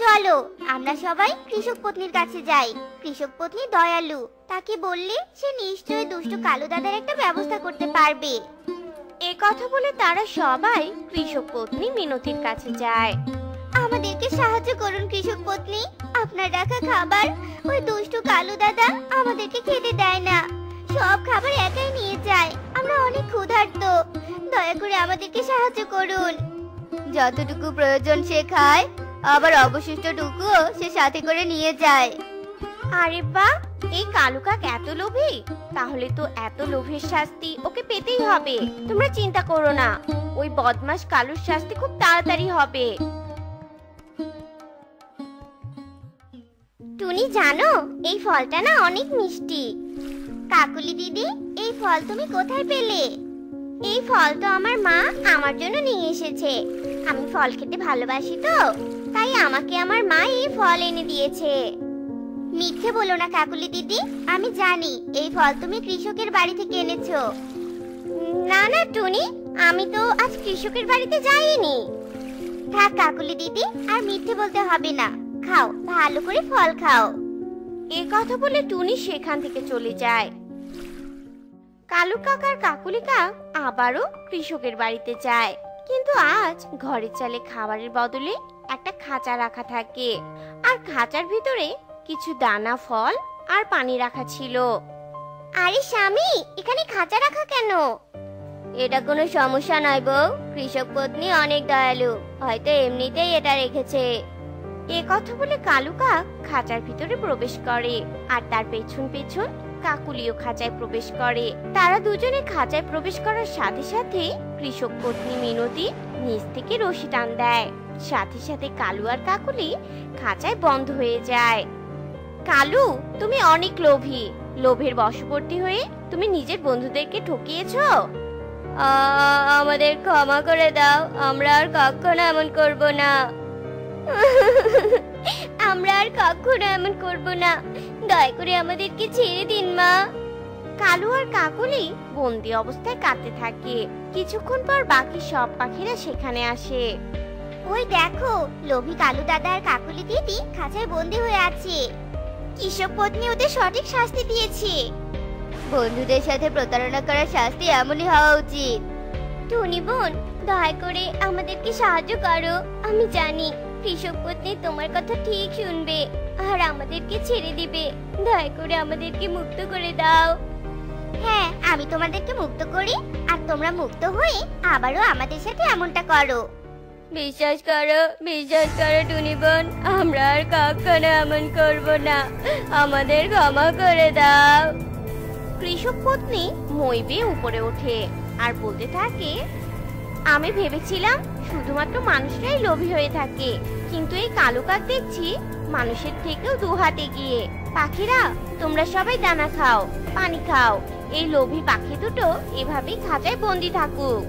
S1: চলো আমরা সবাই কৃষক পত্নীর কাছে যাই। কৃষক পত্নী দয়ালু, তাকে বললে সে নিশ্চয়ই দুষ্ট কালু দাদার একটা ব্যবস্থা করতে পারবে।
S5: এই কথা বলে তারা সবাই কৃষক পত্নী মিনতির কাছে যায়।
S1: আমাদেরকে সাহায্য করুন কৃষক পত্নী। আপনার রাখা খাবার ওই দুষ্ট কালু দাদা আমাদেরকে খেতে দেয় না, সব খাবার একাই নিয়ে যায়। আমরা অনেক ক্ষুধার্ত, দয়া করে আমাদেরকে সাহায্য করুন।
S5: যতটুকু প্রয়োজন সে খায়, আবার অবশিষ্টটুকুও সে সাথে করে নিয়ে যায়। আরে বাহ, এই কালু কাক এত লোভী! তাহলে তো এত লোভের শাস্তি ওকে পেতেই হবে। তোমরা চিন্তা করো না, ওই বদমাশ কালুর শাস্তি খুব তাড়াতাড়ি হবে।
S1: টুনি, জানো এই ফলটা না অনেক মিষ্টি। কাকুলি দিদি, এই ফল তুমি কোথায় পেলে? এই ফল তো আমার মা আমার জন্য নিয়ে এসেছে। আমি ফল খেতে ভালোবাসি তো, তাই আমাকে আমার মা এই ফল এনে দিয়েছে। মিথ্যে বলো না কাকুলি দিদি, আমি জানি এই ফল তুমি কৃষকের বাড়ি থেকে এনেছো। না না টুনি, আমি তো আজ কৃষকের বাড়িতে যাইনি। থাক কাকুলি দিদি, আর মিথ্যে বলতে হবে না। খাও, ভালো করে ফল খাও।
S5: এই কথা বলে টুনি সেখান থেকে চলে যায়। কালু কাক আর কাকুলি কাক আবারও কৃষকের বাড়িতে যায়, কিন্তু আজ ঘরের চালে খাবারের বদলে একটা খাঁচা রাখা থাকে, আর খাঁচার ভিতরে কিছু দানা ফল আর পানি রাখা ছিল।
S1: আরে স্বামী, এখানে খাঁচা রাখা কেন?
S5: এটা কোনো সমস্যা নয় বউ, কৃষক পত্নী অনেক দয়ালু, হয়তো এমনিতেই এটা রেখেছে। এ কথা বলে কালু কাক খাঁচার ভিতরে প্রবেশ করে, আর তার পেছন পেছন কাকুলিও খাঁচায় প্রবেশ করে। তারা দুজনে খাঁচায় প্রবেশ করার সাথে সাথে কৃষক পত্নী মিনতি নিচ থেকে রশি টান দেয়। সাথে সাথে কালু আর কাকুলি খাঁচায় বন্ধ হয়ে যায়। কালু, তুমি অনেক লোভী। লোভের বশবর্তী হয়ে তুমি নিজের বন্ধুদেরকে ঠকিয়েছো। আমাদের ক্ষমা করে দাও, আমরা আর কখনো এমন করব না। আমরা আর কখনো এমন করব না, দয়া করে আমাদেরকে ছেড়ে দিন মা। কালু আর কাকুলি বন্দি অবস্থায় কাঁদতে থাকে। কিছুক্ষণ পর বাকি সব পাখিরা সেখানে আসে।
S1: ওই দেখো, লোভী কালু দাদা আর কাকুলি দিদি খাঁচায় বন্দি হয়ে আছে। কৃষক পত্নী ওদের সঠিক শাস্তি দিয়েছে।
S5: বন্ধুদের সাথে প্রতারণা করার শাস্তি এমনই হওয়া উচিত। টুনি বোন, দয়া করে আমাদেরকে সাহায্য করো। আমি জানি কৃষক পত্নী তোমার কথা ঠিক শুনবে আর আমাদেরকে ছেড়ে দিবে। দয়া করে আমাদেরকে মুক্ত করে দাও।
S1: হ্যাঁ, আমি তোমাদেরকে মুক্ত করি আর তোমরা মুক্ত হয়ে আবারও আমাদের সাথে এমনটা করো।
S5: বিশ্বাস করো টুনি বোন, আমরা আর কখনো এমন করব না। আমাদের ক্ষমা করে দাও। কৃষক পত্নী মই বেয়ে উপরে ওঠে আর বলতে থাকে, আমি ভেবেছিলাম শুধুমাত্র মানুষরাই লোভী হয়ে থাকে, কিন্তু এই কালো কাক দেখছি মানুষের থেকেও দুহাতে গিয়ে। পাখিরা, তোমরা সবাই দানা খাও, পানি খাও। এই লোভী পাখি দুটো এভাবেই খাঁচায় বন্দি থাকুক।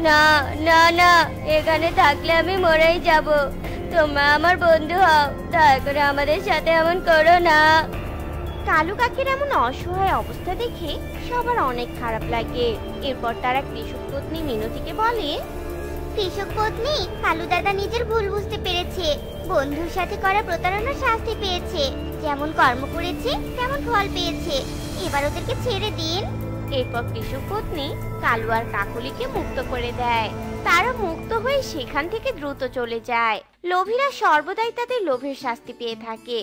S5: না না না, এখানে থাকলে আমি মরেই যাব। তোমরা আমার বন্ধু হও, দয়া করে আমাদের সাথে এমন করো না। কালু কাকের এমন অসহায় অবস্থা দেখে সবার অনেক খারাপ লাগে। এরপর তারা কৃষক পত্নী মিনতিকে বলে,
S1: কৃষক পত্নী, কালু দাদা নিজের ভুল বুঝতে পেরেছে। বন্ধুর সাথে করা প্রতারণার শাস্তি পেয়েছে। যেমন কর্ম করেছে তেমন ফল পেয়েছে। এবার ওদেরকে ছেড়ে দিন।
S5: এরপর কৃষক পত্নী কালু আর কাকলিকে মুক্ত করে দেয়। তারা মুক্ত হয়ে সেখান থেকে দ্রুত চলে যায়। লোভীরা সর্বদাই তাদের লোভের শাস্তি পেয়ে থাকে,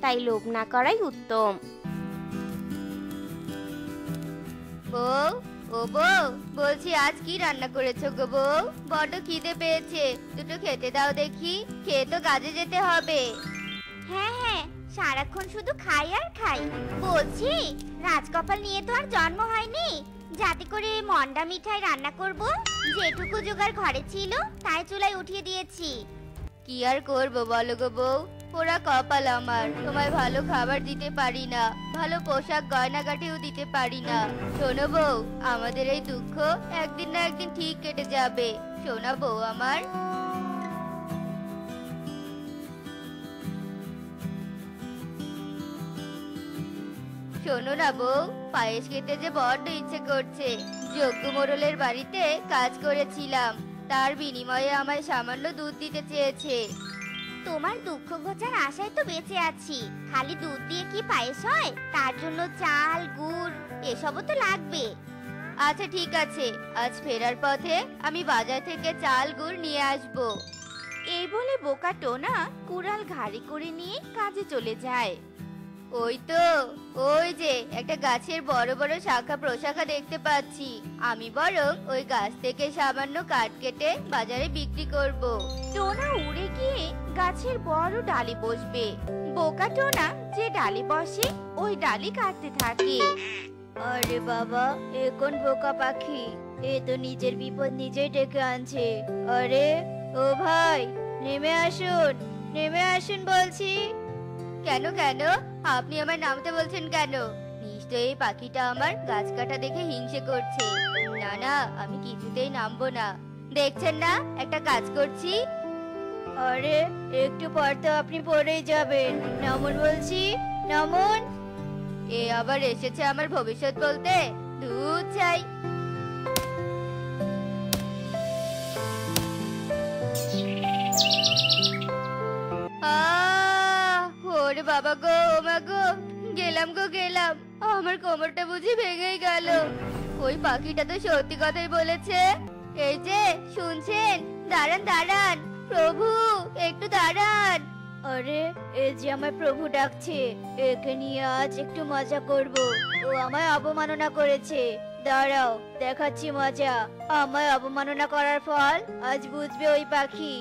S5: তাই লোভ না করাই উত্তম।
S3: বউ, ও বউ, বলছি আজ কি রান্না করেছো গো বউ? বড্ড খিদে পেয়েছে, দুটো খেতে দাও দেখি। খেয়ে তো কাজে যেতে হবে।
S1: হ্যাঁ হ্যাঁ, সারাক্ষণ শুধু খাই আর খাই। বলছি, রাজকপাল নিয়ে তো আর জন্ম হয়নি, যাতে করে মন্ডা মিঠাই রান্না করব। যেটুকু জোগাড় ঘরে ছিল তাই চুলায় উঠিয়ে দিয়েছি।
S3: কি আর করবো বলো গো বউ, পোড়া কপাল আমার। তোমায় ভালো খাবার দিতে পারি না, ভালো পোশাক গয়নাগাটিও দিতে পারি না। শোনো বউ, আমাদের এই দুঃখ একদিন না একদিন ঠিক কেটে যাবে। শোনা বউ আমার। শোনো না বউ, পায়েস খেতে যে বড্ড ইচ্ছে করছে। যজ্ঞ মোড়লের বাড়িতে কাজ করেছিলাম, তার বিনিময়ে আমায় সামান্য দুধ দিতে চেয়েছে।
S1: তোমার দুঃখ ঘোচার আশায় তো বেঁচে আছি। খালি দুধ দিয়ে কি পায়েস হয়? তার জন্য চাল, গুড় এসবও তো লাগবে।
S3: আচ্ছা ঠিক আছে, আজ ফেরার পথে আমি বাজার থেকে চাল গুড় নিয়ে আসব।
S2: এই বলে বোকা টোনা কুড়াল ঘাড়ি করে নিয়ে কাজে চলে যায়।
S3: ওই তো, ওই যে একটা গাছের বড় বড় শাখা প্রশাখা দেখতে পাচ্ছি। আমি বরং ওই গাছ থেকে সামান্য কাঠ কেটে বাজারে বিক্রি করব।
S2: টোনা উড়ে গিয়ে গাছের বড় ডালে বসবে। বোকা টোনা যে ডালে বসে ওই ডালি কাটতে থাকে।
S3: আরে বাবা, এ কোন বোকা পাখি? এ তো নিজের বিপদ নিজেই ডেকে আনছে। আরে ও ভাই, নেমে আসুন, নেমে আসুন বলছি। কেন কেন, আপনি আমায় নামতে বলছেন কেন? নিশ্চয়ই এই পাখিটা আমার গাছ কাটা দেখে হিংসে করছে। না না, আমি কিছুতেই নামবো না। দেখছেন না একটা কাজ করছি। আরে একটু পর তো আপনি পড়েই যাবেন। নামুন বলছি, নামুন। এ আবার এসেছে আমার ভবিষ্যৎ বলতে? দুধ চাই। ওরে বাবা গো, ও মা গো, গেলাম গো গেলাম। আমার কোমরটা বুঝি ভেঙেই গেল। ওই পাখিটা তো সত্যি কথাই বলেছে। এই যে শুনছেন, দাঁড়ান দাঁড়ান, প্রভু একটু দাঁড়ান। আরে এ যে আমার প্রভু ডাকছে, একে নিয়ে আজ একটু মজা করব। ও আমায় অবমাননা করেছে, দাঁড়াও দেখাচ্ছি মজা। আমায় অবমাননা করার ফল আজ বুঝবে ওই পাখি।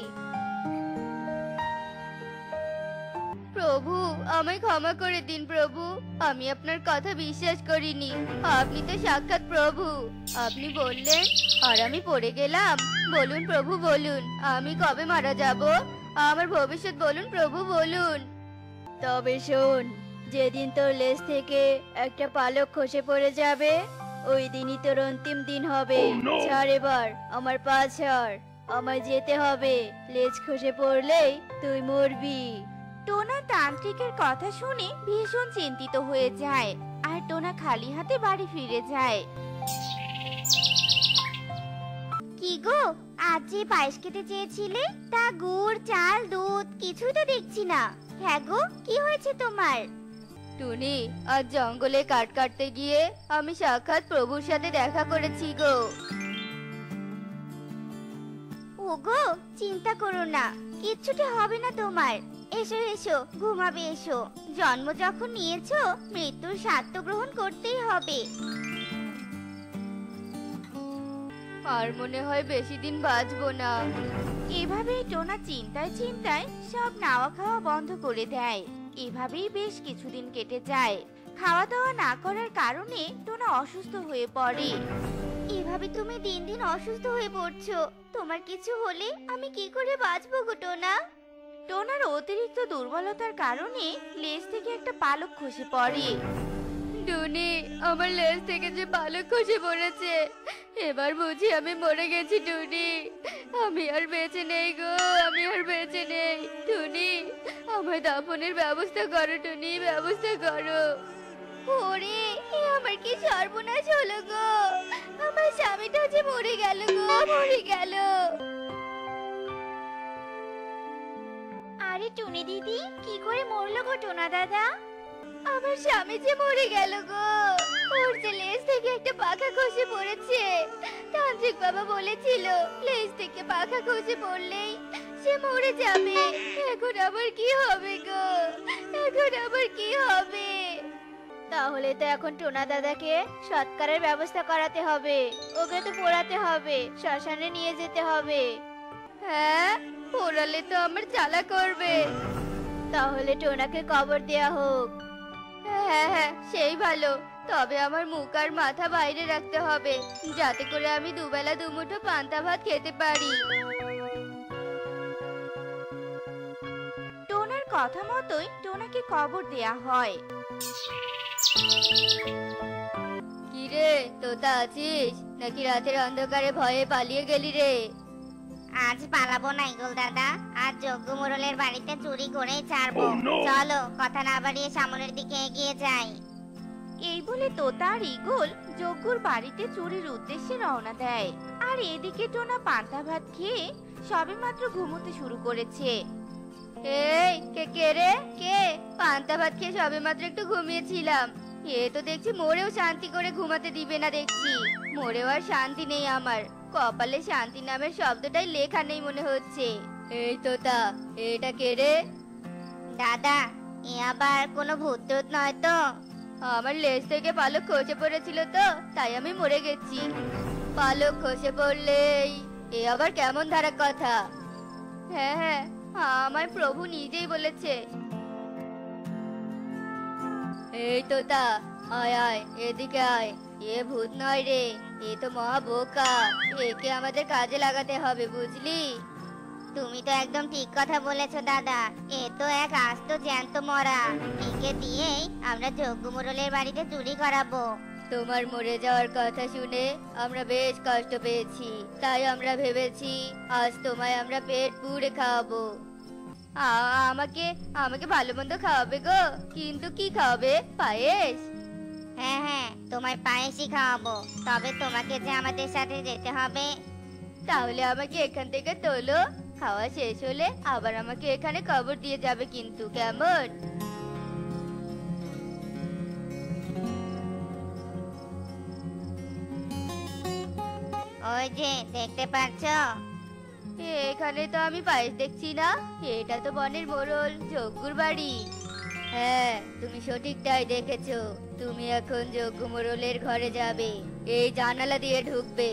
S3: প্রভু আমায় ক্ষমা করে দিন প্রভু, আমি আপনার কথা বিশ্বাস করিনি। আপনি তো সাক্ষাৎ প্রভু। আপনি বললেন আর আমি পড়ে গেলাম। বলুন প্রভু বলুন, আমি কবে মারা যাব? আমার ভবিষ্যৎ বলুন প্রভু বলুন। তবে শোন, যেদিন তোর লেজ থেকে একটা পালক খসে পড়ে যাবে ওই দিনই তোর অন্তিম দিন হবে। ছাড় এবার আমার পা ছাড়। আমায় যেতে হবে, লেজ খসে পড়লেই তুই মরবি।
S2: টোনা তান্ত্রিকের কথা শুনে ভীষণ চিন্তিত হয়ে যায় আর টোনা খালি হাতে বাড়ি ফিরে যায়।
S5: কি গো, আজ যে পায়েস খেতে চেয়েছিলে তা গুড় চাল দুধ কিছুই তো দেখছি না। হ্যাঁ গো, কি হয়েছে তোমার?
S3: টুনি, আজ জঙ্গলে কাঠ কাটতে গিয়ে আমি সাক্ষাৎ প্রভুর সাথে দেখা করেছি গো।
S5: ওগো, চিন্তা করো না, কিচ্ছুটি হবে না তোমার। এসো এসো, ঘুমাবে এসো। জন্ম যখন নিয়েছো, মৃত্যুর স্বাদ তো গ্রহণ করতেই হবে।
S3: আর মনে হয় বেশি দিন বাঁচবো না।
S2: এভাবেই টোনা চিন্তায় চিন্তায় সব নাওয়া খাওয়া বন্ধ করে দেয়। এভাবেই বেশ কিছুদিন কেটে যায়। খাওয়া দাওয়া না করার কারণে টোনা অসুস্থ হয়ে পড়ে।
S5: এভাবে তুমি দিন দিন অসুস্থ হয়ে পড়ছো। তোমার কিছু হলে আমি কি করে বাঁচবো গো টোনা?
S2: টোনার অতিরিক্ত দুর্বলতার কারণে লেজ থেকে একটা পালক খসে পড়ে।
S3: টুনি, আমার লেজ থেকে যে পালক খসে পড়েছে, এবার বুঝি আমি মরে গেছি। টুনি, আমি আর বেঁচে নেই গো, আমি আর বেঁচে নেই। টুনি, আমায় দাফনের ব্যবস্থা করো। টুনি, ব্যবস্থা করো।
S5: ওরে, এ আমার কি সর্বনাশ হলো গো! আমার স্বামীটা যে মরে গেল গো, মরে গেল। আরে টুনি দিদি, কি করে মরলো গো টোনা দাদা? আমার স্বামী যে মরে গেল গো। ওর যে লেজ থেকে একটা পাখা খসে পড়েছে। তান্ত্রিক বাবা বলেছিল লেজ থেকে পাখা খসে পড়লেই সে মরে যাবে। এখন আবার কি হবে গো? এখন আবার কি হবে?
S3: তাহলে তো এখন টোনা দাদাকে সৎকারের ব্যবস্থা করাতে হবে। ওকে তো পোড়াতে হবে, শ্মশানে নিয়ে যেতে হবে। হ্যাঁ, পোড়ালে তো আমার জ্বালা করবে। তাহলে টোনাকে কবর দেয়া হোক। হ্যাঁ হ্যাঁ, সেই ভালো। তবে আমার মুখ আর মাথা বাইরে রাখতে হবে, যাতে করে আমি দুবেলা দুমুঠো পান্তা ভাত খেতে পারি।
S2: টোনার কথা মতোই টোনাকে কবর দেয়া হয়।
S3: কি রে, তোতা আছিস নাকি রাতের অন্ধকারে ভয়ে পালিয়ে গেলি রে?
S5: আজ পালাবো না ইগল দাদা, আজ যজ্ঞ মোড়লের বাড়িতে চুরি করেই ছাড়বো। চলো, কথা না বাড়িয়ে সামনের দিকে এগিয়ে যাই।
S2: এই বলে তোতা আর ইগল যজ্ঞর বাড়িতে চুরির উদ্দেশ্যে রওনা দেয়। আর এদিকে টোনা পান্তা ভাত খেয়ে সবেমাত্র ঘুমোতে শুরু করেছে।
S3: এই, কে রে? কে? পান্তা ভাত খেয়ে সবে মাত্র একটু ঘুমিয়েছিলাম। এ তো দেখছি মরেও শান্তি করে ঘুমাতে দিবে না দেখছি। মরেও আর শান্তি নেই আমার। কপালে শান্তি নামের শব্দটাই লেখা নেই মনে হচ্ছে। এই তোতা, এটা কে রে?
S5: দাদা, এ আবার কোনো ভূত টুত নয় তো?
S3: আমার লেজ থেকে পালক খসে পড়েছিল তো, তাই আমি মরে গেছি। পালক খসে পড়লেই এ আবার কেমন ধারা কথা? হ্যাঁ হ্যাঁ, আমার প্রভু নিজেই বলেছে। এই তোতা, আয় আয়, এদিকে আয়। এ ভূত নয় রে, এ তো মহা বোকা। একে আমাদের কাজে লাগাতে হবে, বুঝলি?
S5: তুমি তো একদম ঠিক কথা বলেছো দাদা। এ তো এক আস্ত জ্যান্ত মরা। একে দিয়েই আমরা যজ্ঞ মোড়লের বাড়িতে চুরি করাবো।
S3: তোমার মরে যাওয়ার কথা শুনে আমরা বেশ কষ্ট পেয়েছি, তাই আমরা ভেবেছি আজ তোমায় আমরা পেট পুড়ে খাওয়াবো। আমাকে আমাকে ভালো মন্দ খাওয়াবে গো, কিন্তু কি খাওয়াবে? পায়েস?
S5: হ্যাঁ হ্যাঁ, তোমায় পায়েসই খাওয়াবো। তবে তোমাকে যে আমাদের সাথে যেতে হবে।
S3: তাহলে আমাকে এখান থেকে তোলো। খাওয়া শেষ হলে আবার আমাকে এখানে কবর দিয়ে যাবে কিন্তু, কেমন?
S5: ওই যে দেখতে পাচ্ছ,
S3: এখানে তো আমি পায়েস দেখছি না। এটা তো বনের মোড়ল যজ্ঞুর বাড়ি। হ্যাঁ, তুমি সঠিকটাই দেখেছো। তুমি এখন যজ্ঞ মোড়লের ঘরে যাবে। এই জানালা দিয়ে ঢুকবে।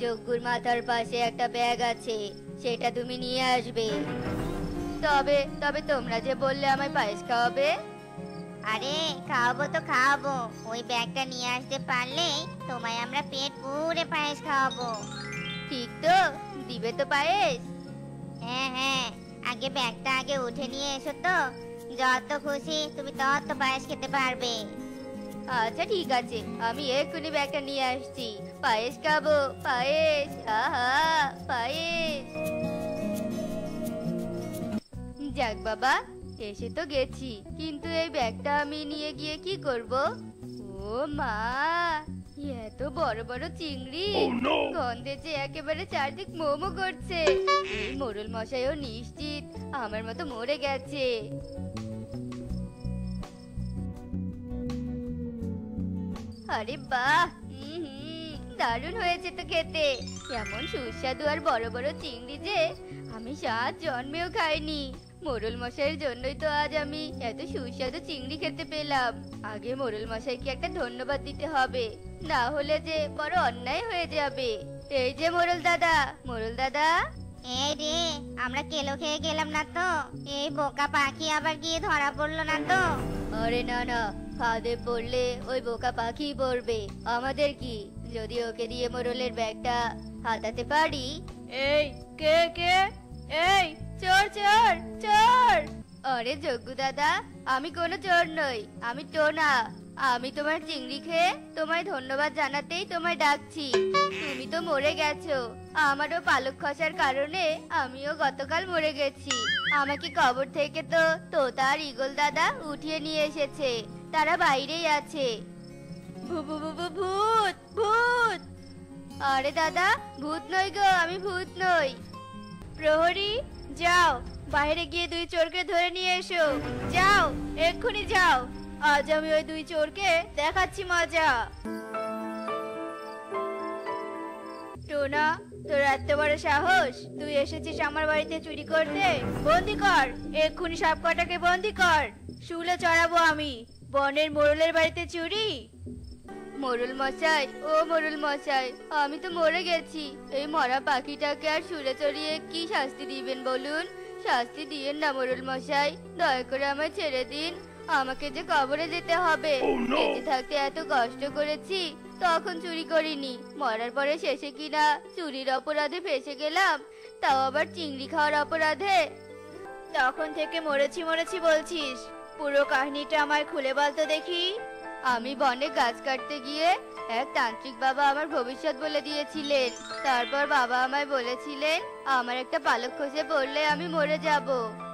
S3: যজ্ঞুর মাথার পাশে একটা ব্যাগ আছে, সেটা তুমি নিয়ে আসবে। তবে তবে তোমরা যে বললে আমায় পায়েস খাওয়াবে।
S5: আরে খাওয়াবো তো খাওয়াবো। ওই ব্যাগটা নিয়ে আসতে পারলে তোমায় আমরা পেট পুরে পায়েস খাওয়াবো।
S3: ঠিক তো? দিবে তো পায়েস?
S5: হ্যাঁ হ্যাঁ, আগে ব্যাগটা আগে উঠে নিয়ে এসো তো। যত খুশি তুমি তত পায়েস খেতে পারবে। আচ্ছা ঠিক আছে, আমি এক্ষুনি ব্যাগটা নিয়ে আসছি। পায়েস খাবো, পায়েস, আহা পায়েস। যাক বাবা, এসে তো গেছি, কিন্তু এই ব্যাগটা আমি নিয়ে গিয়ে কি করব? ও মা, এত বড় বড় চিংড়ি! গন্ধে যে একেবারে চারদিক মোমো করছে। এই মোড়ল মশাইও নিশ্চিত আমার মতো মরে গেছে। আরে বাহ, দারুণ হয়েছে তো খেতে। কেমন সুস্বাদু আর বড় বড় চিংড়ি যে আমি 7 জন্মেও খাইনি। মোড়ল মশাইয়ের জন্যই তো আজ আমি এত সুস্বাদু চিংড়ি খেতে পেলাম। আগে মোড়ল মশাইকে একটা ধন্যবাদ দিতে হবে, না হলে যে বড় অন্যায় হয়ে যাবে। এই যে মোড়ল দাদা, মোড়ল দাদা।
S1: এই রে, আমরা কেলো খেয়ে গেলাম না তো? এই বোকা পাখি আবার গিয়ে ধরা পড়লো না তো?
S5: আরে না না, ফাঁদে পড়লে ওই বোকা পাখি পড়বে, আমাদের কি? যদি ওকে দিয়ে মোড়লের ব্যাগটা হাতাতে পারি।
S3: এই কে কে? এই চোর চোর চোর!
S5: আরে যজ্ঞু দাদা, আমি কোনো চোর নই, আমি টোনা। আমি তোমার চিংড়ি খেয়ে তোমায় ধন্যবাদ জানাতেই তোমায় ডাকছি। তুমি তো মরে গেছো, আমারও পালক খসার কারণে আমিও গতকাল মরে গেছি। আমাকে কবর থেকে তো তোতা আর ঈগল দাদা উঠিয়ে নিয়ে এসেছে, তারা বাইরেই আছে।
S3: ভূত ভূত!
S5: আরে দাদা, ভূত নই গো, আমি ভূত নই।
S3: প্রহরী, যাও বাইরে গিয়ে 2 চোরকে ধরে নিয়ে এসো। যাও, এক্ষুনি যাও। আজ আমি ওই 2 চোরকে দেখাচ্ছি মজা। টোনা, তোর এত বড় সাহস! তুই এসেছিস আমার বাড়িতে চুরি করতে? বন্দি কর, এক্ষুনি সব কটাকে বন্দি কর। শুলে চড়াবো আমি। বনের মোড়লের বাড়িতে চুরি!
S5: মোড়ল মশাই, ও মোড়ল মশাই, আমি তো মরে গেছি। এই মরা পাখিটাকে আর সুরে চড়িয়ে কি শাস্তি দিবেন বলুন? শাস্তি দিয়েন না মোড়ল মশাই, দয়া করে আমায় ছেড়ে দিন। আমাকে যে কবরে যেতে হবে। বেঁচে থাকতে এত কষ্ট করেছি, তখন চুরি করিনি। মরার পরে শেষে কিনা চুরির অপরাধে ফেসে গেলাম, তাও আবার চিংড়ি খাওয়ার অপরাধে।
S3: তখন থেকে মরেছি মরেছি বলছিস, পুরো কাহিনীটা আমায় খুলে বলতো দেখি।
S5: আমি বনে গাছ কাটতে গিয়ে এক তান্ত্রিক বাবা আমার ভবিষ্যৎ বলে দিয়েছিলেন। তারপর বাবা আমায় বলেছিলেন আমার একটা পালক খসে পড়লে আমি মরে যাব।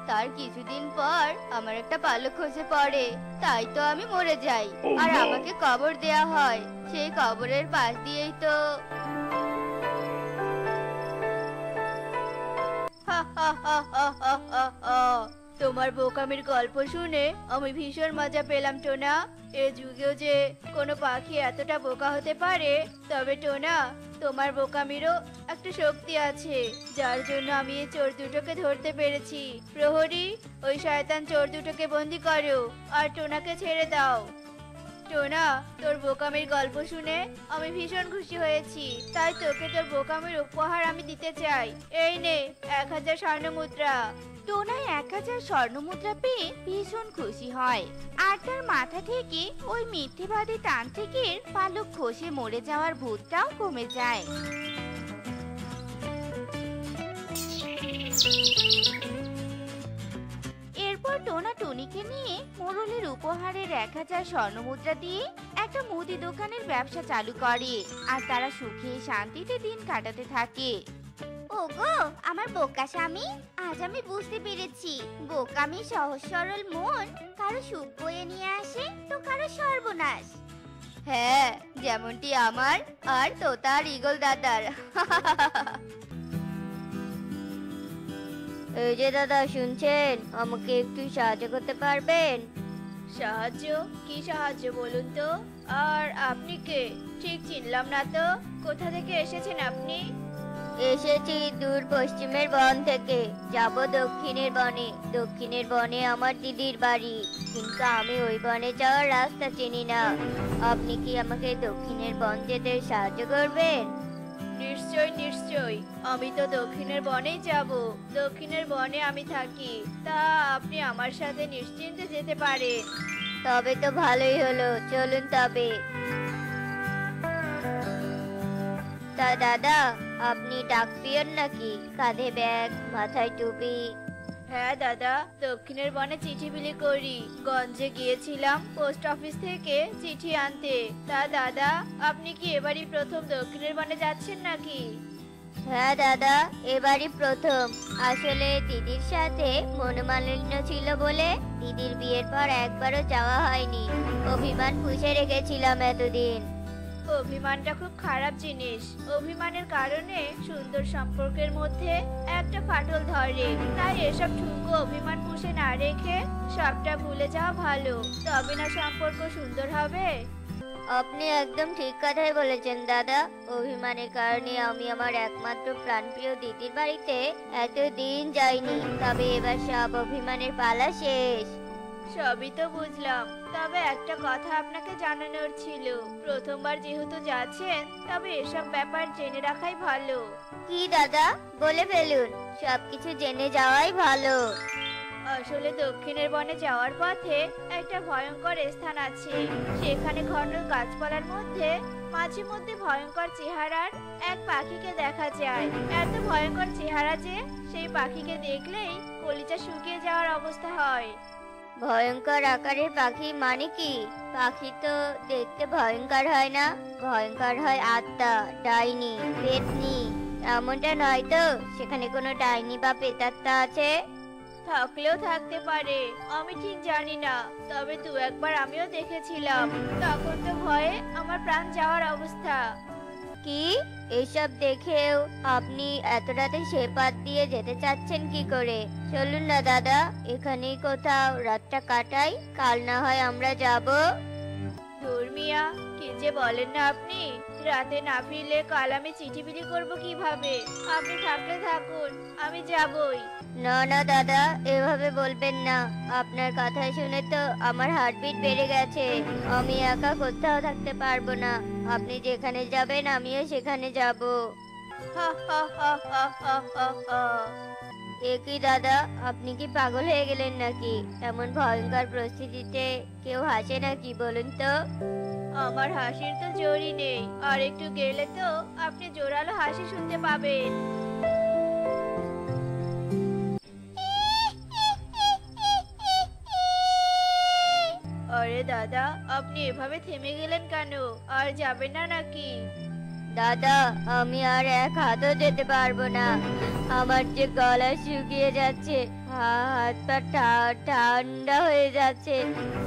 S5: তার কিছুদিন পর আমার একটা পালক খসে পড়ে, তাই তো আমি মরে যাই। আর আমাকে কবর দেয়া হয়, সেই কবরের পাশ দিয়েই তো।
S3: তোমার বোকামির গল্প শুনে আমি ভীষণ মজা পেলাম টোনা। এ যুগেও যে কোনো পাখি এতটা বোকা হতে পারে, তবে টোনা তোমার বোকামিরও একটা শক্তি আছে, যার জন্য আমি এই চোর দুটোকে ধরতে পেরেছি। প্রহরী, ওই শয়তান চোর দুটোকে বন্দি করো আর টোনাকে ছেড়ে দাও। টোনা, তোর বোকামির গল্প শুনে আমি ভীষণ খুশি হয়েছি, তাই তোকে তোর বোকামির উপহার আমি দিতে চাই। এই নে 1000 স্বর্ণ মুদ্রা।
S2: টোনাই 1000 স্বর্ণ মুদ্রা পেয়ে ভীষণ খুশি হয়, আর তার মাথা থেকে ওই মিথ্যেবাদী তান্ত্রিকের পালক খসে মরে যাওয়ার ভূতটাও কমে যায়। এরপর টোনা টুনিকে নিয়ে মোড়লের উপহারের 1000 স্বর্ণ মুদ্রা দিয়ে একটা মুদি দোকানের ব্যবসা চালু করে, আর তারা সুখে শান্তিতে দিন কাটাতে থাকে।
S1: ওগো আমার বোকা স্বামী, আজ আমি বুঝতে পেরেছি বোকামি সহজ সরল মন কারো সুখ বয়ে নিয়ে আসে তো কারো সর্বনাশ।
S5: হ্যাঁ, যেমনটি আমার আর তোতা আর ঈগল দাদার। এই যে দাদা, শুনছেন? আমাকে একটু সাহায্য করতে পারবেন?
S3: সাহায্য? কি সাহায্য বলুন তো? আর আপনি কে? ঠিক চিনলাম না তো। কোথা থেকে এসেছেন আপনি?
S5: এসেছি দূর পশ্চিমের বন থেকে, যাব দক্ষিণের বনে। দক্ষিণের বনে আমার দিদির বাড়ি, কিন্তু আমি ওই বনে যাওয়ার রাস্তা চিনি না। আপনি কি আমাকে দক্ষিণের বন যেতে সাহায্য করবেন?
S3: নিশ্চয় নিশ্চয়, আমি তো দক্ষিণের বনেই যাব। দক্ষিণের বনে আমি থাকি, তা আপনি আমার সাথে নিশ্চিন্তে যেতে পারেন।
S5: তবে তো ভালোই হলো, চলুন তবে। তা দাদা, আপনি ডাক পিয়ন নাকি? কাঁধে ব্যাগ, মাথায় টুপি।
S3: হ্যাঁ দাদা, দক্ষিণের বনে চিঠি বিলি করি। গঞ্জে গিয়েছিলাম পোস্ট অফিস থেকে চিঠি আনতে। তা দাদা, আপনি কি এবারই প্রথম দক্ষিণের বনে যাচ্ছেন নাকি?
S5: হ্যাঁ দাদা, এবারই প্রথম। আসলে দিদির সাথে মনোমালিন্য ছিল বলে দিদির বিয়ের পর একবারও যাওয়া হয়নি। অভিমান পুষে রেখেছিলাম এতদিন।
S3: অভিমানটা খুব খারাপ জিনিস। অভিমানের কারণে সুন্দর সম্পর্কের মধ্যে একটা ফাটল ধরে। তাই এসব ঠুনকো অভিমান পুষে না রেখে সবটা ভুলে যাওয়া ভালো। তবে না সম্পর্ক সুন্দর হবে।
S5: আপনি একদম ঠিক কথাই বলেছেন দাদা। অভিমানের কারণে আমি আমার একমাত্র প্রাণপ্রিয় দিদির বাড়িতে এতদিন যাইনি। তবে এবার সব অভিমানের পালা শেষ।
S3: সবই তো বুঝলাম, তবে একটা কথা আপনাকে জানানোর ছিল। প্রথমবার যেহেতু যাচ্ছেন, তবে এসব ব্যাপার জেনে রাখাই ভালো।
S5: কি দাদা, বলে ফেলুন। সবকিছু জেনে যাওয়াই ভালো।
S3: আসলে দক্ষিণের বনে যাওয়ার পথে একটা ভয়ঙ্কর স্থান আছে। সেখানে ঘন গাছপালার মধ্যে মাঝে মধ্যে ভয়ঙ্কর চেহারার এক পাখিকে দেখা যায়। এত ভয়ঙ্কর চেহারা যে সেই পাখিকে দেখলেই কলিজা শুকিয়ে যাওয়ার অবস্থা হয়।
S5: ভয়ঙ্কর আকারের পাখি মানে কি? পাখি তো দেখতে ভয়ঙ্কর হয় না, ভয়ঙ্কর হয় আত্মা, ডাইনি, পেতনি। এমনটা নয় তো সেখানে কোনো ডাইনি বা প্রেতাত্মা আছে?
S3: থাকলেও থাকতে পারে, আমি ঠিক জানি না। তবে দু একবার আমিও দেখেছিলাম। তখন তো ভয়ে আমার প্রাণ যাওয়ার অবস্থা।
S5: কি এসব দেখেও আপনি এত রাতে সে পথ দিয়ে যেতে চাচ্ছেন কি করে? চলুন না দাদা, এখানেই কোথাও রাতটা কাটাই, কাল না হয় আমরা যাব।
S3: ধর্মিয়া, কি যে বলেন না আপনি। রাতে না ফিরলে কাল আমি চিঠি বিলি করবো কিভাবে? আপনি থাকলে থাকুন, আমি যাবই।
S5: না না দাদা, এভাবে বলবেন না। আপনার কথা শুনে তো আমার হার্টবিট বেড়ে গেছে। আমি একা কোথাও থাকতে পারবো না। আপনি যেখানে যাবেন আমিও সেখানে যাব।
S3: হা হা হা হা হা হা হা।
S5: এ কি দাদা, আপনি কি পাগল হয়ে গেলেন নাকি? এমন ভয়ঙ্কর পরিস্থিতিতে কেউ হাসে নাকি বলুন তো?
S3: আমার হাসির তো জোরই নেই। আর একটু গেলে তো আপনি জোরালো হাসি শুনতে পাবেন। আরে দাদা, আপনি এভাবে থেমে গেলেন কেন? আর যাবেন না নাকি?
S5: দাদা, আমি আর এক হাতও যেতে পারবো না। আমার যে গলা শুকিয়ে যাচ্ছে, হাত পা ঠান্ডা হয়ে যাচ্ছে।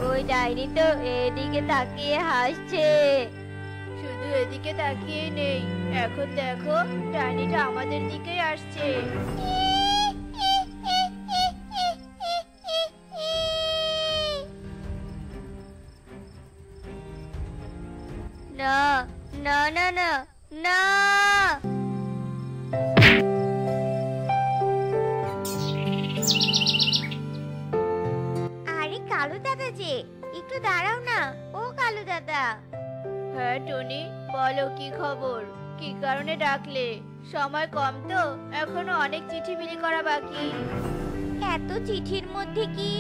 S5: ওই ডাইনি তো এদিকে তাকিয়ে হাসছে।
S3: শুধু এদিকে তাকিয়ে নেই, এখন দেখো ডাইনিটা আমাদের দিকেই আসছে।
S5: না না না না না।
S1: আরে কালু দাদা যে, একটু দাঁড়াও না। ও কালু দাদা।
S3: হ্যাঁ টনি, বলো কি খবর? কি কারণে ডাকলে? সময় কম তো, এখনো অনেক চিঠি বিলি করা বাকি।
S1: এত চিঠির মধ্যে কি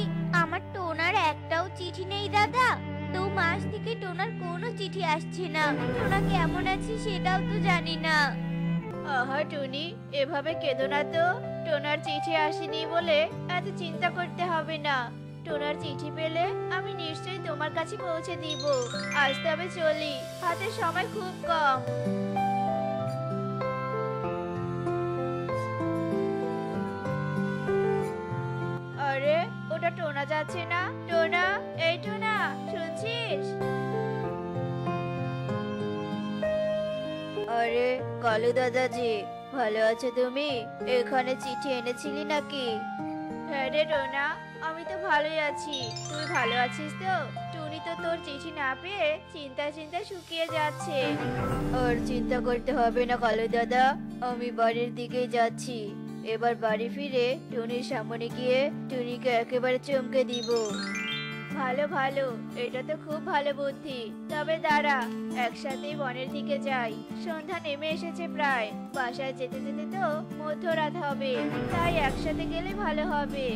S1: আমার টোনার একটাও চিঠি নেই দাদা? 2 মাস থেকে টোনার কোনো চিঠি আসছে না। টোনা কেমন আছে সেটাও তো জানি না।
S3: আহা টনি, এভাবে কেঁদো না তো। টোনার চিঠি আসেনি বলে এত চিন্তা করতে হবে না। টোনার চিঠি পেলে আমি নিশ্চয়ই তোমার কাছে পৌঁছে দিব। আজ তবে চলি, হাতে সময় খুব কম। আরে ওটা টোনা যাচ্ছে না? টোনা, এই টোনা, শুনছিস? আরে কালু দাদাজি, ভালো আছো তুমি? এখানে চিঠি এনেছিলি নাকি? হ্যাঁ রে টোনা, আমি তো ভালোই আছি। তুই ভালো আছিস তো? টুনি তো তোর চিঠি না পেয়ে চিন্তায় চিন্তায় শুকিয়ে যাচ্ছে। আর চিন্তা করতে হবে না কালু দাদা, আমি বাড়ির দিকেই যাচ্ছি। এবার বাড়ি ফিরে টুনির সামনে গিয়ে টুনিকে একেবারে চমকে দিব। ভালো ভালো, এটা তো খুব ভালো বুদ্ধি। তবে দাঁড়া, একসাথেই বনের দিকে যাই। সন্ধ্যা নেমে এসেছে প্রায়। বাসায় যেতে যেতে তো মধ্যরাত হবে, তাই একসাথে গেলে ভালো হবে।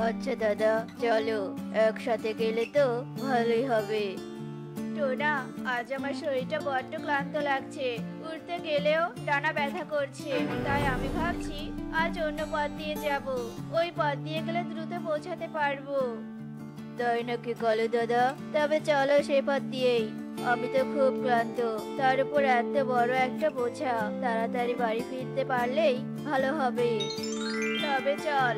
S3: আচ্ছা দাদা, চলো একসাথে গেলে তো ভালোই হবে। টোনা, আজ আমার শরীরটা বড্ড ক্লান্ত লাগছে। উঠতে গেলেও ডানা ব্যথা করছে। তাই আমি ভাবছি আজ অন্য পথ দিয়ে যাব। ওই পথ দিয়ে গেলে দ্রুত পৌঁছাতে পারবো। তাই নাকি কালু দাদা? তবে চলো সেই পথ দিয়েই। আমি তো খুব ক্লান্ত, তার উপর এত বড় একটা বোঝা। তাড়াতাড়ি বাড়ি ফিরতে পারলেই ভালো হবে। তবে চল।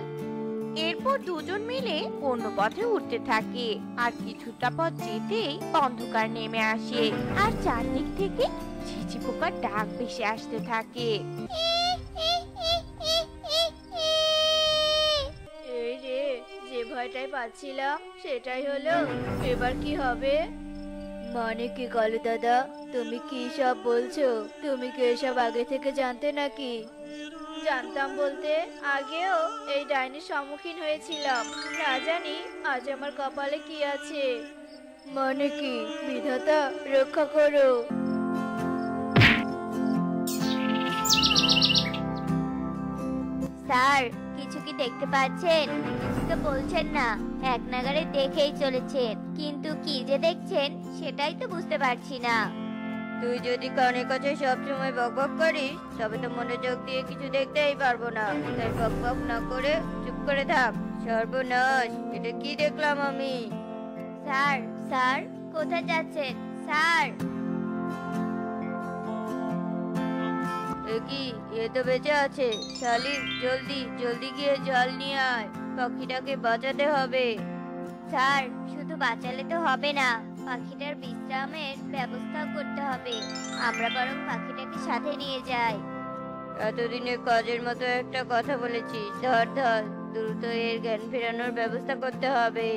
S2: এরপর দুজন মিলে অন্য পথে উঠতে থাকে। আর কিছুটা পথ যেতেই অন্ধকার নেমে আসে, আর চারদিক থেকে ঝিঝি পোকার ডাক ভেসে আসতে থাকে।
S3: এই রে, যে ভয়টাই পাচ্ছিলাম সেটাই হলো। এবার কি হবে? মানে কি কালু দাদা, তুমি কি সব বলছো? তুমি কি এসব আগে থেকে জানতে নাকি? জানতাম বলতে আগেও এই ডাইনির সম্মুখীন হয়েছিলাম। না জানি আজ আমার কপালে কি আছে। মানে কি, বিধাতা রক্ষা করো।
S5: স্যার, কিছু কি দেখতে পাচ্ছেন? কিছু তো বলছেন না, এক নাগাড়ে দেখেই চলেছেন, কিন্তু কি যে দেখছেন সেটাই তো বুঝতে পারছি না।
S3: তুই যদি কানের কাছে সবসময় বকবক করিস তবে তো মনোযোগ দিয়ে কিছু দেখতেই পারবো না। তাই বকবক না করে চুপ করে থাক। সর্বনাশ, এটা কি দেখলাম আমি?
S5: স্যার, স্যার, কোথায় যাচ্ছেন স্যার?
S3: এ কি, এ তো বেঁচে আছে। শালিক, জলদি জলদি গিয়ে জল নিয়ে আয়, পাখিটাকে বাঁচাতে হবে।
S5: স্যার, শুধু বাঁচালে তো হবে না, পাখিটার বিশ্রামের ব্যবস্থা করতে হবে। আমরা বরং পাখিটাকে সাথে নিয়ে যাই।
S3: এতদিনে কাজের মতো একটা কথা বলেছিস। ধর ধর, দ্রুত এর জ্ঞান ফেরানোর ব্যবস্থা করতে হবে।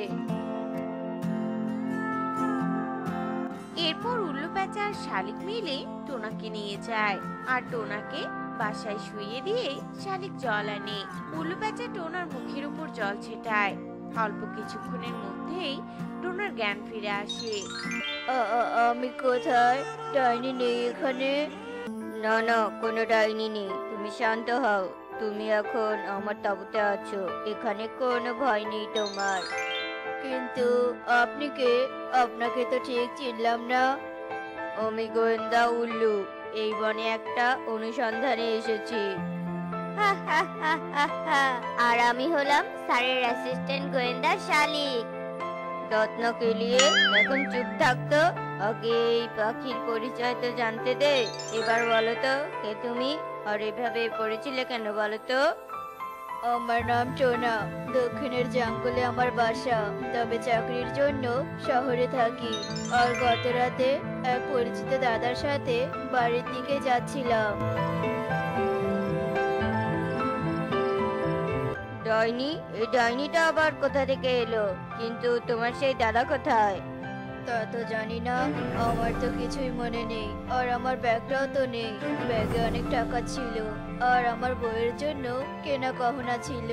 S2: এরপর উল্লু প্যাঁচা আর শালিক মিলে টোনাকে নিয়ে যায়, আর টোনাকে বাসায় শুইয়ে দিয়ে শালিক জল আনে। উল্লু প্যাঁচা টোনার মুখের উপর জল ছেটায়। অল্প কিছুক্ষণের মধ্যেই টোনার জ্ঞান ফিরে আসে।
S3: আমি কোথায়? ডাইনি নেই এখানে। না না, কোনো ডাইনি নেই। তুমি শান্ত হও। তুমি এখন আমার তাঁবুতে আছো। এখানে কোনো ভয় নেই তোমার। কিন্তু আপনি কে? আপনাকে তো ঠিক চিনলাম না। আমি গোয়েন্দা উল্লু। এই বনে একটা অনুসন্ধানে এসেছি।
S5: আর আমি হলাম স্যারের অ্যাসিস্ট্যান্ট গোয়েন্দা শালিক।
S3: রত্ন কেলিয়ে এখন চুপ থাকতো। আগে এই পাখির পরিচয় তো জানতে দে। এবার বলো তো, কে তুমি আর এভাবে পড়েছিলে কেন বলো তো? আমার নাম টোনা। দক্ষিণের জঙ্গলে আমার বাসা, তবে চাকরির জন্য শহরে থাকি। আর গত রাতে এক পরিচিত দাদার সাথে বাড়ির দিকে যাচ্ছিলাম। ডাইনি? এই ডাইনিটা আবার কোথা থেকে এলো? কিন্তু তোমার সেই দাদা কোথায়? তা তো জানি না। আমার তো কিছুই মনে নেই। আর আমার ব্যাগটাও তো নেই। ব্যাগে অনেক টাকা ছিল, আর আমার বইয়ের জন্য কেনা গহনা ছিল।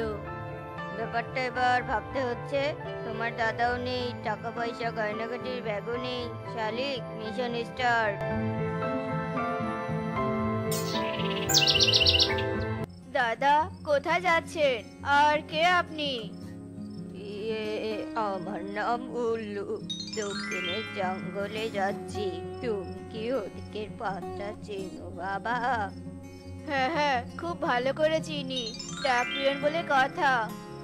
S3: ব্যাপারটা এবার ভাবতে হচ্ছে। তোমার দাদাও নেই, টাকা পয়সা গয়নাগাটির ব্যাগও নেই। শালিক, মিশন স্টার্ট। দাদা, কোথায় যাচ্ছেন? আর কে আপনি? আমার নাম উল্লু। দক্ষিণের জঙ্গলে যাচ্ছি। তুমি কি ওদিকের পথটা চেনো বাবা? হ্যাঁ হ্যাঁ, খুব ভালো করে চিনি। ডাক পিয়ন বলে কথা।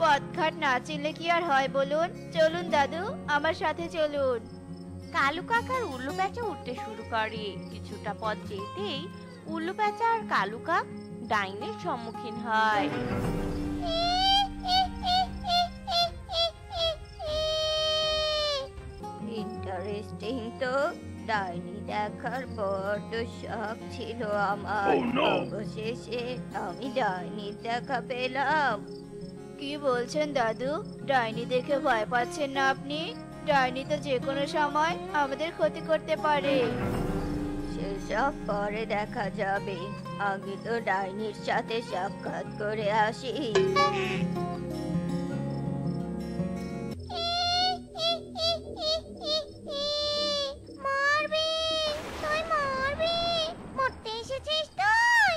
S3: পথঘাট না চিনলে কি আর হয় বলুন? চলুন দাদু, আমার সাথে চলুন।
S2: কালু কাকার উল্লু প্যাঁচা উঠতে শুরু করে। কিছুটা পথ যেতেই উল্লু প্যাঁচা আর কালু কাক ডাইনের সম্মুখীন হয়।
S3: ইন্টারেস্টিং তো। ডাইনি দেখার বড্ড শখ ছিল আমার। অবশেষে আমি ডাইনির দেখা পেলাম। কি বলছেন দাদু? ডাইনি দেখে ভয় পাচ্ছেন না আপনি? ডাইনি তো যে কোনো সময় আমাদের ক্ষতি করতে পারে। সেসব পরে দেখা যাবে। আগে তো ডাইনির সাথে সাক্ষাৎ করে আসি।
S5: মারবি, তুই মারবি, মরতে এসেছিস তুই?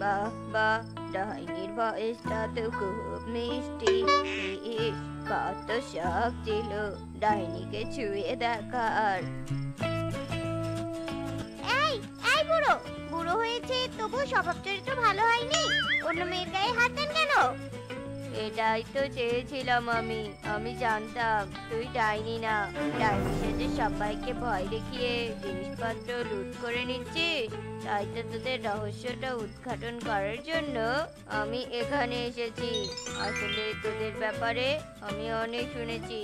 S3: বাহ বাহ, ডাইনির ভয়েসটা তো খুব মিষ্টি। ইস, কত শখ ছিল ডাইনিকে ছুঁয়ে দেখার।
S1: এই এই বুড়ো বুড়ো হয়েছে তবু স্বভাব চরিত্র ভালো হয়নি, অন্য মেয়ের গায়ে হাত দেন কেন?
S3: এটাই তো চেয়েছিলাম আমি জানতাম তুই ডাইনি না, ডাইনি সেজে সবাইকে ভয় দেখিয়ে জিনিসপত্র লুট করে নিচ্ছিস। তাই তো তোদের রহস্যটা উদ্ঘাটন করার জন্য আমি এখানে এসেছি। আসলে তোদের ব্যাপারে আমি অনেক শুনেছি,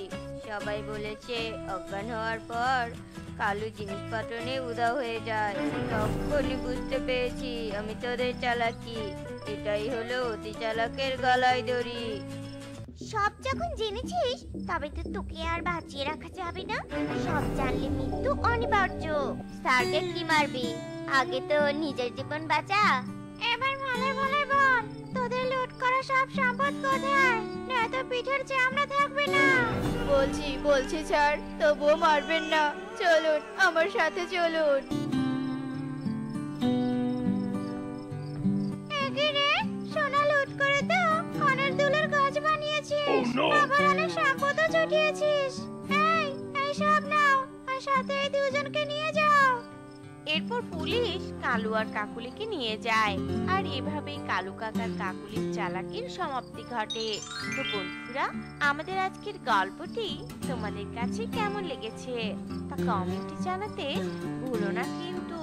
S3: সবাই বলেছে অজ্ঞান হওয়ার পর কালু জিনিসপত্র নিয়ে উধাও হয়ে যায়। তখনই বুঝতে পেরেছি আমি তোদের চালাকি, এটাই হলো অতি চালাকের গলায় দড়ি।
S1: সব যখন জেনেছিস তবে তো তোকে আর বাঁচিয়ে রাখা যাবে না, সব জানলে মৃত্যু অনিবার্য।
S5: স্যারকে কি মারবি? আগে তো নিজের জীবন বাঁচা।
S1: এবার ভালো ভালো বল, তোদের লুট করা সব সম্পদ কোথায়? নয়তো পিঠের চামড়া থাকবে না।
S3: বলছি স্যার, তবুও মারবেন না, চলুন আমার সাথে চলুন।
S1: এগিরে সোনা লুট করে তো কনের দুলের গাছ বানিয়েছিস, আবার অনেক সম্পদও জুটিয়েছিস। এই সব নাও, আর সাথে এই দুজনকে নিয়ে যাও।
S2: এরপর পুলিশ কালু আর কাকুলিকে নিয়ে যায়, আর এভাবেই কালু কাকার কাকুলির চালাকির সমাপ্তি ঘটে। তো বন্ধুরা, আমাদের আজকের গল্পটি তোমাদের কাছে কেমন লেগেছে তা কমেন্টে জানাতে ভুলো না কিন্তু।